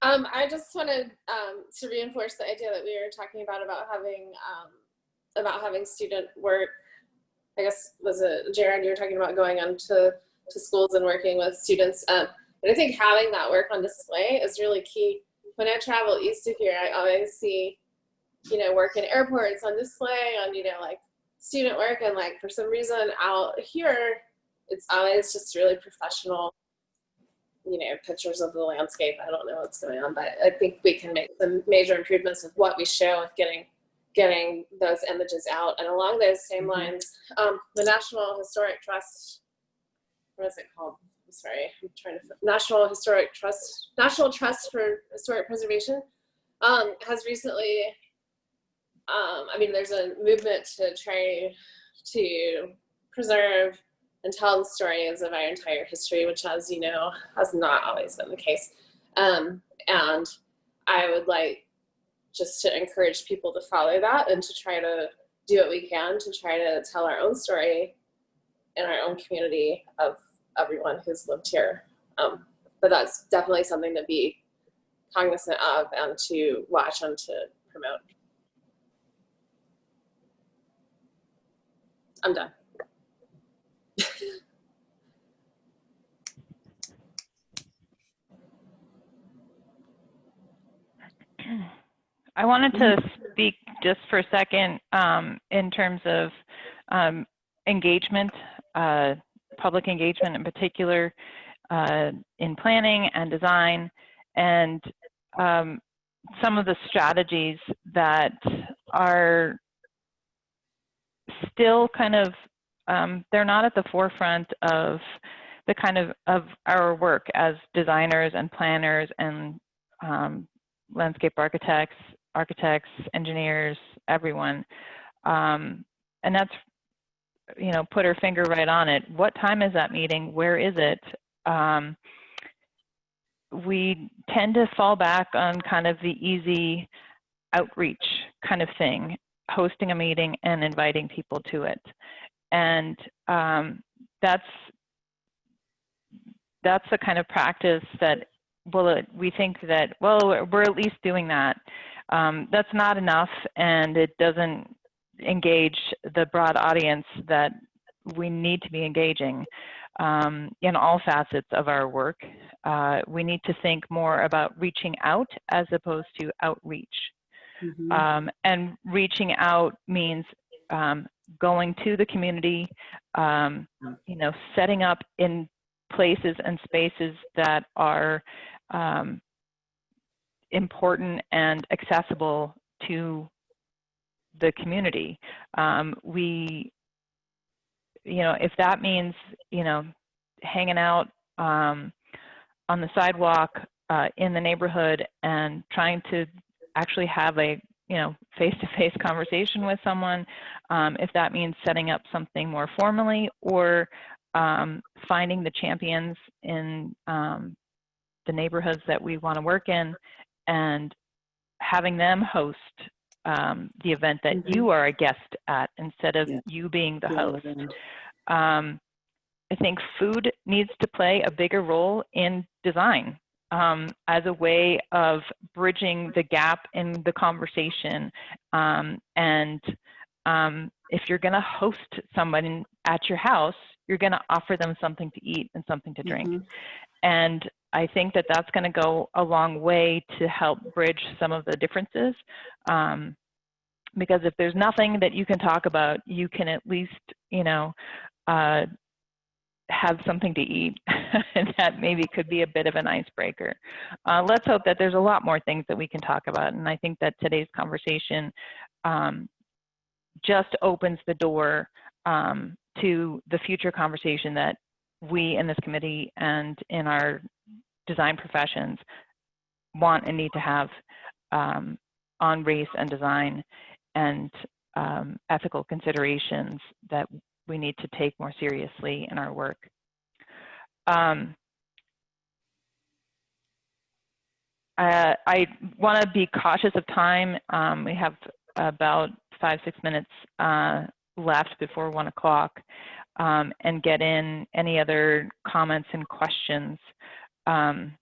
I just wanted to reinforce the idea that we were talking about having student work. I guess, was it Jared, you were talking about going on to schools and working with students. But I think having that work on display is really key. When I travel east of here, I always see, work in airports on display on, like student work. And like, for some reason out here, it's always just really professional pictures of the landscape. I don't know what's going on, but I think we can make some major improvements with what we show with getting those images out. And along those same lines, the National Historic Trust, what is it called? I'm sorry, I'm trying to, National Trust for Historic Preservation has recently, there's a movement to try to preserve and tell the stories of our entire history, which, as you know, has not always been the case. And I would like just to encourage people to follow that and to try to do what we can to try to tell our own story in our own community of everyone who's lived here. But that's definitely something to be cognizant of and to watch and to promote. I'm done. I wanted to speak just for a second in terms of engagement, public engagement in particular, in planning and design, and some of the strategies that are still kind of, they're not at the forefront of the kind of our work as designers and planners and landscape architects, engineers, everyone. And that's, put our finger right on it. What time is that meeting? Where is it? We tend to fall back on kind of the easy outreach kind of thing, hosting a meeting and inviting people to it. And that's the kind of practice that, well, we think that, well, we're at least doing that. That's not enough, and it doesn't engage the broad audience that we need to be engaging in all facets of our work. We need to think more about reaching out as opposed to outreach. And reaching out means going to the community, setting up in places and spaces that are important and accessible to the community. If that means, hanging out on the sidewalk in the neighborhood and trying to actually have a, face-to-face conversation with someone, if that means setting up something more formally, or finding the champions in the neighborhoods that we want to work in and having them host the event that you are a guest at instead of you being the host. I think food needs to play a bigger role in design as a way of bridging the gap in the conversation. And if you're going to host someone at your house, you're going to offer them something to eat and something to drink. And I think that that's going to go a long way to help bridge some of the differences. Because if there's nothing that you can talk about, you can at least, have something to eat, and that maybe could be a bit of an icebreaker. Let's hope that there's a lot more things that we can talk about. And I think that today's conversation just opens the door to the future conversation that we in this committee and in our design professions want and need to have on race and design and ethical considerations that we need to take more seriously in our work. I want to be cautious of time. We have about 5-6 minutes left before 1 o'clock, and get in any other comments and questions from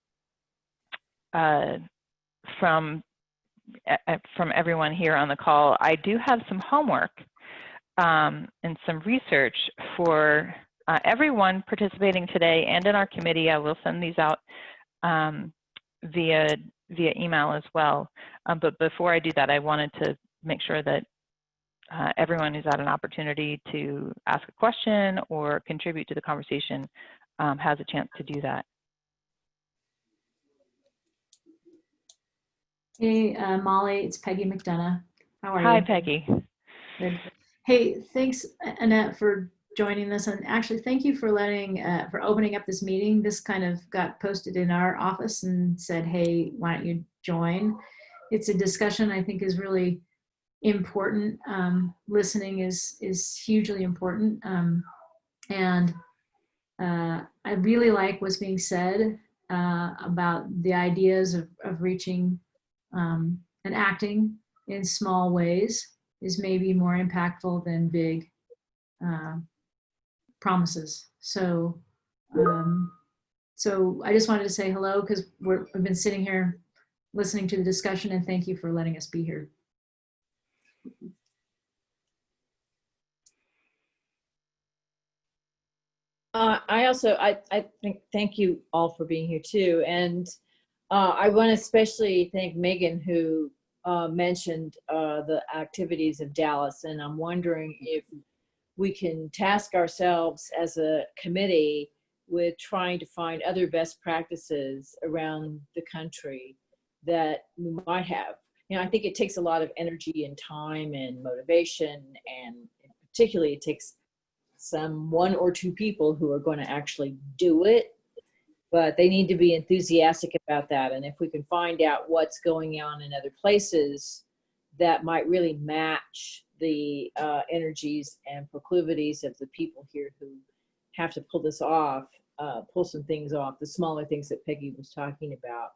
everyone here on the call. I do have some homework and some research for everyone participating today and in our committee. I will send these out via email as well. But before I do that, I wanted to make sure that everyone who's had an opportunity to ask a question or contribute to the conversation has a chance to do that. Hey, Molly, it's Peggy McDonough. How are Hi, you? Peggy. Good. Hey, thanks, Annette, for joining this. And actually, thank you for for opening up this meeting. This kind of got posted in our office and said, hey, why don't you join? It's a discussion I think is really important. Listening is hugely important. And I really like what's being said about the ideas of reaching and acting in small ways is maybe more impactful than big promises. So, so I just wanted to say hello because we've been sitting here listening to the discussion, and thank you for letting us be here. I think thank you all for being here too, and I want to especially thank Megan who mentioned the activities of Dallas, and I'm wondering if we can task ourselves as a committee with trying to find other best practices around the country that we might have. You know, I think it takes a lot of energy and time and motivation, and particularly it takes some one or two people who are going to actually do it, but they need to be enthusiastic about that. And if we can find out what's going on in other places that might really match the energies and proclivities of the people here who have to pull this off, pull some things off, the smaller things that Peggy was talking about,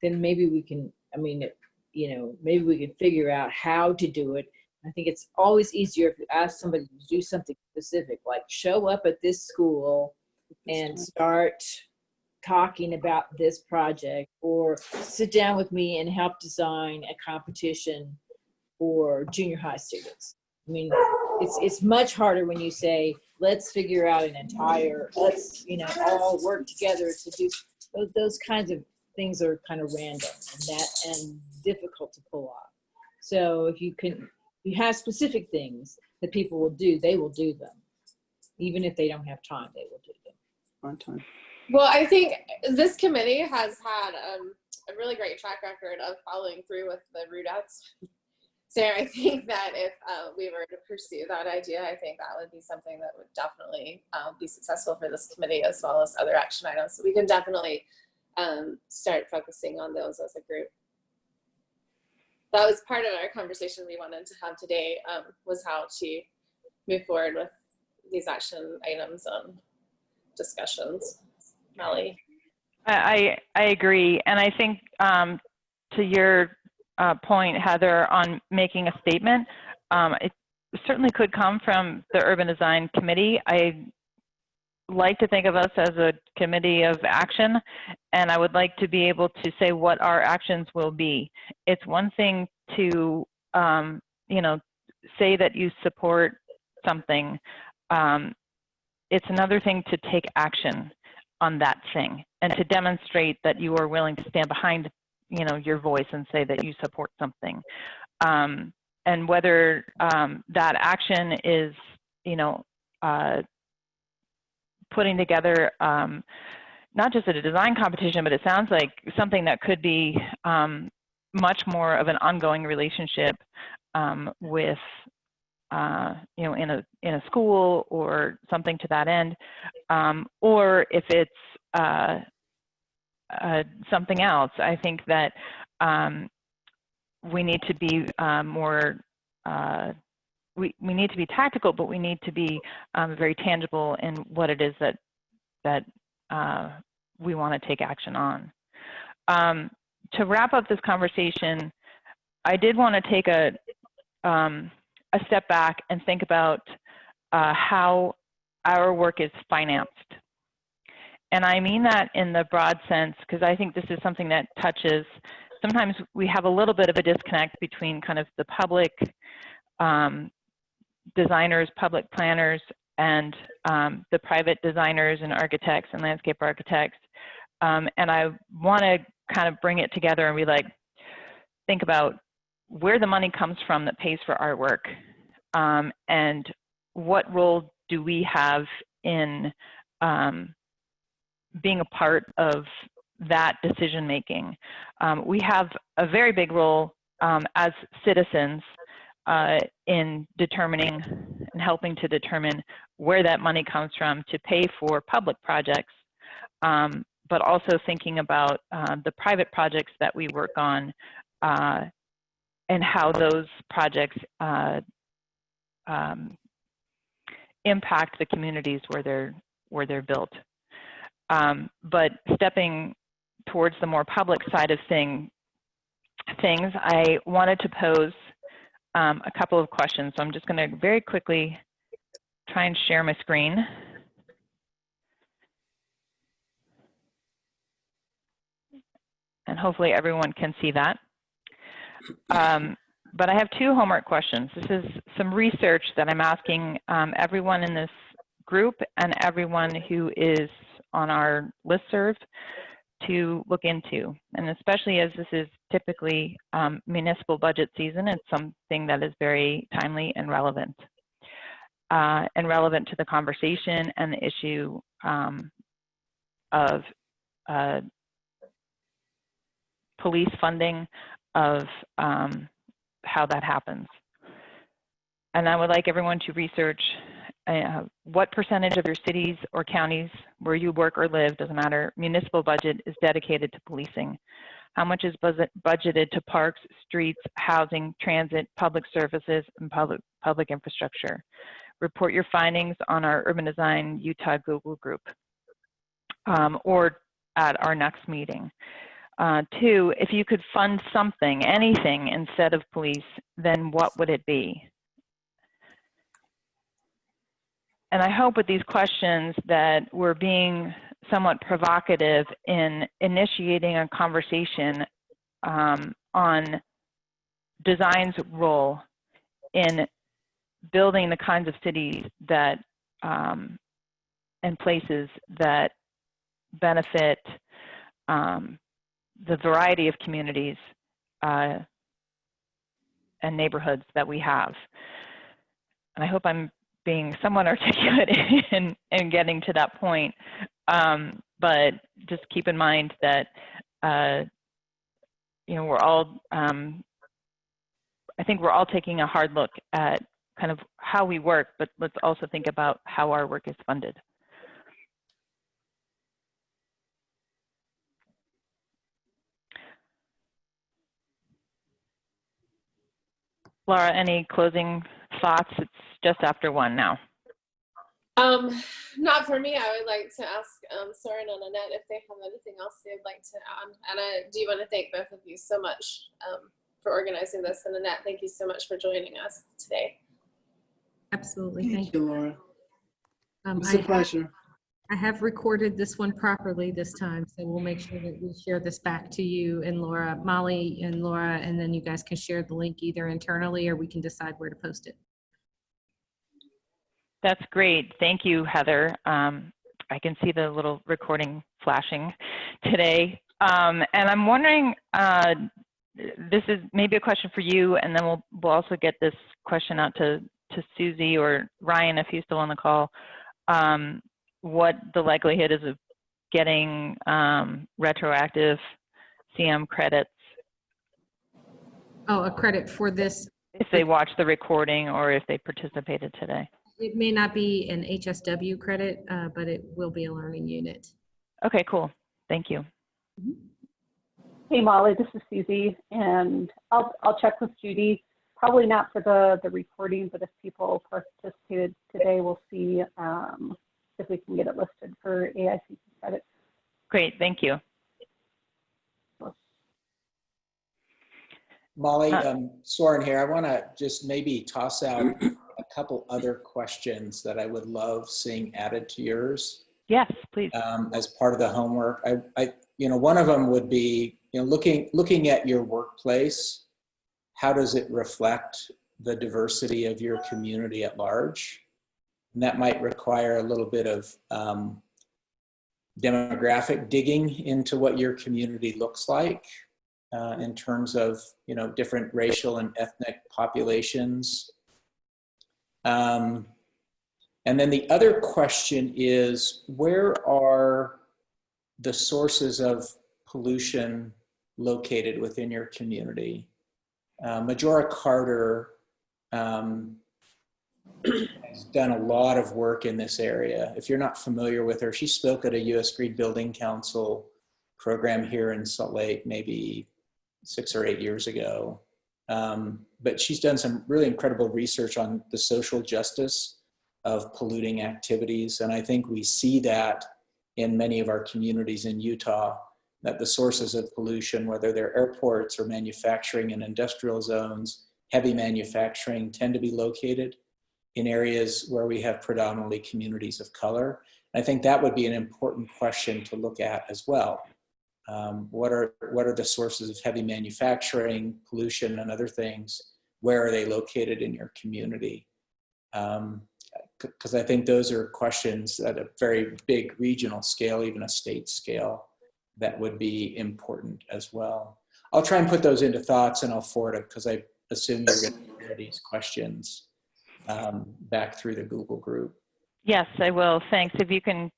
then maybe we can, I mean, you know, maybe we can figure out how to do it. I think it's always easier if you ask somebody to do something specific, like show up at this school and start talking about this project, or sit down with me and help design a competition for junior high students. I mean, it's much harder when you say, let's figure out an entire, let's, you know, all work together to do those kinds of things are kind of random and difficult to pull off. So if you have specific things that people will do, they will do them. Even if they don't have time, they will do them. On time. Well, I think this committee has had a really great track record of following through with the RUDATs. So I think that if we were to pursue that idea, I think that would be something that would definitely be successful for this committee, as well as other action items. So we can definitely start focusing on those as a group. That was part of our conversation we wanted to have today, was how to move forward with these action items and discussions. Melly. I agree. And I think to your point, Heather, on making a statement, it certainly could come from the Urban Design Committee. I like to think of us as a committee of action, and I would like to be able to say what our actions will be. It's one thing to, you know, say that you support something. It's another thing to take action on that thing and to demonstrate that you are willing to stand behind, you know, your voice and say that you support something. And whether that action is, you know, putting together not just at a design competition, but it sounds like something that could be much more of an ongoing relationship with, you know, in a school or something to that end, or if it's something else. I think that we need to be more. We need to be tactical, but we need to be very tangible in what it is that we want to take action on. To wrap up this conversation, I did want to take a step back and think about how our work is financed. And I mean that in the broad sense, because I think this is something that touches, sometimes we have a little bit of a disconnect between kind of the public designers, public planners, and the private designers and architects and landscape architects. And I want to kind of bring it together and think about where the money comes from that pays for our work, and what role do we have in being a part of that decision making. We have a very big role as citizens in determining and helping to determine where that money comes from to pay for public projects, but also thinking about the private projects that we work on and how those projects impact the communities where they're built. But stepping towards the more public side of things, I wanted to pose a couple of questions. So I'm just going to very quickly try and share my screen. And hopefully everyone can see that. But I have two homework questions. This is some research that I'm asking everyone in this group and everyone who is on our listserv to look into. And especially as this is typically municipal budget season, it's something that is very timely and relevant to the conversation and the issue of police funding, of how that happens. And I would like everyone to research what percentage of your cities or counties where you work or live, doesn't matter, municipal budget is dedicated to policing. How much is budgeted to parks, streets, housing, transit, public services, and public infrastructure? Report your findings on our Urban Design Utah Google group or at our next meeting. Two, if you could fund something, anything instead of police, then what would it be? And I hope with these questions that we're being somewhat provocative in initiating a conversation on design's role in building the kinds of cities that and places that benefit the variety of communities and neighborhoods that we have. And I hope I'm being somewhat articulate in getting to that point. But just keep in mind that, you know, we're all, I think we're all taking a hard look at kind of how we work, but let's also think about how our work is funded. Laura, any closing thoughts? It's just after 1 now. Not for me. I would like to ask Soren and Annette if they have anything else they'd like to add. And I do want to thank both of you so much for organizing this. And Annette, thank you so much for joining us today. Absolutely. Thank you, Laura. It's I a pleasure. I have recorded this one properly this time, so we'll make sure that we share this back to you and Laura, Molly and Laura, and then you guys can share the link either internally or we can decide where to post it. That's great. Thank you, Heather. I can see the little recording flashing today. And I'm wondering, this is maybe a question for you, and then we'll also get this question out to Susie or Ryan if he's still on the call. What the likelihood is of getting retroactive CM credits. Oh, a credit for this. If they watch the recording or if they participated today. It may not be an HSW credit, but it will be a learning unit. Okay, cool. Thank you. Hey, Molly, this is Susie, and I'll check with Judy. Probably not for the recording, but if people participated today, we'll see if we can get it listed for AICC credit. Great, thank you. Molly, Soren here. I want to just maybe toss out a couple other questions that I would love seeing added to yours. Yes, please. As part of the homework, you know, one of them would be, you know, looking at your workplace. How does it reflect the diversity of your community at large? And that might require a little bit of demographic digging into what your community looks like in terms of, you know, different racial and ethnic populations. And then the other question is, where are the sources of pollution located within your community. Majora Carter has done a lot of work in this area. If you're not familiar with her, she spoke at a U.S. Green Building Council program here in Salt Lake maybe 6 or 8 years ago. But she's done some really incredible research on the social justice of polluting activities. And I think we see that in many of our communities in Utah, that the sources of pollution, whether they're airports or manufacturing and industrial zones, heavy manufacturing, tend to be located in areas where we have predominantly communities of color. I think that would be an important question to look at as well. What are the sources of heavy manufacturing, pollution, and other things? Where are they located in your community? Because I think those are questions at a very big regional scale, even a state scale, that would be important as well. I'll try and put those into thoughts and I'll forward it because I assume you're going to hear these questions back through the Google group. Yes, I will. Thanks. If you can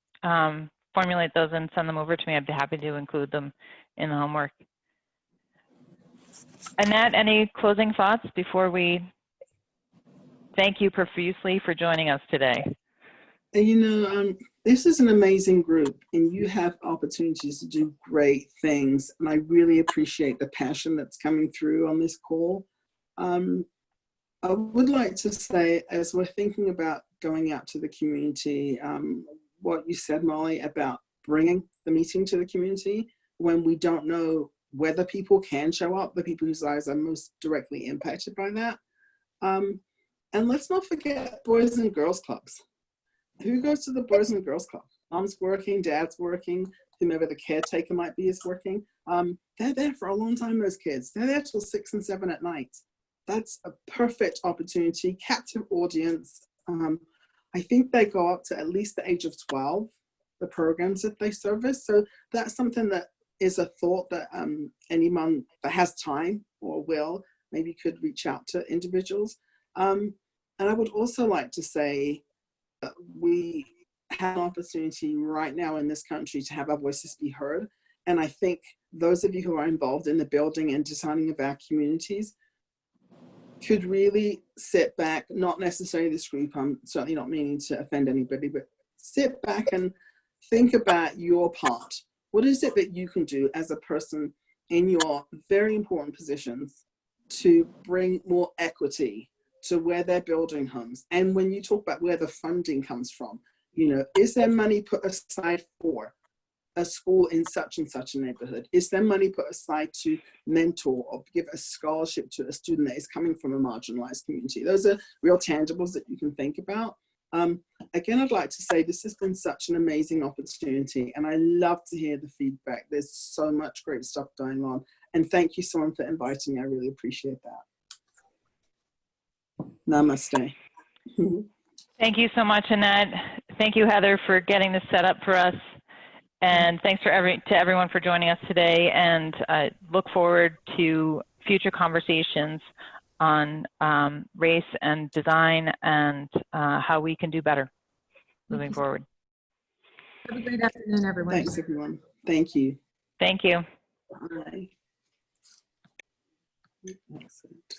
formulate those and send them over to me, I'd be happy to include them in the homework. Annette, any closing thoughts before we thank you profusely for joining us today? You know, this is an amazing group and you have opportunities to do great things. And I really appreciate the passion that's coming through on this call. I would like to say, as we're thinking about going out to the community, what you said, Molly, about bringing the meeting to the community when we don't know whether people can show up, the people whose lives are most directly impacted by that. And let's not forget Boys and Girls Clubs. Who goes to the Boys and Girls Club? Mom's working, dad's working, whomever the caretaker might be is working. They're there for a long time, those kids. They're there till 6 and 7 at night. That's a perfect opportunity, captive audience. I think they go up to at least the age of 12, the programs that they service. So that's something that is a thought that anyone that has time or will maybe could reach out to individuals. And I would also like to say that we have an opportunity right now in this country to have our voices be heard. And I think those of you who are involved in the building and designing of our communities could really sit back, not necessarily this group, I'm certainly not meaning to offend anybody, but sit back and think about your part. What is it that you can do as a person in your very important positions to bring more equity to where they're building homes? And when you talk about where the funding comes from, you know, is there money put aside for a school in such and such a neighborhood? Is there money put aside to mentor or give a scholarship to a student that is coming from a marginalized community? Those are real tangibles that you can think about. Again, I'd like to say this has been such an amazing opportunity and I love to hear the feedback. There's so much great stuff going on. And thank you, Soren, for inviting me. I really appreciate that. Namaste. Thank you so much, Annette. Thank you, Heather, for getting this set up for us. And thanks to everyone for joining us today, and look forward to future conversations on race and design and how we can do better moving forward. Have a great afternoon, everyone. Thanks, everyone. Thank you. Thank you. Bye. Excellent.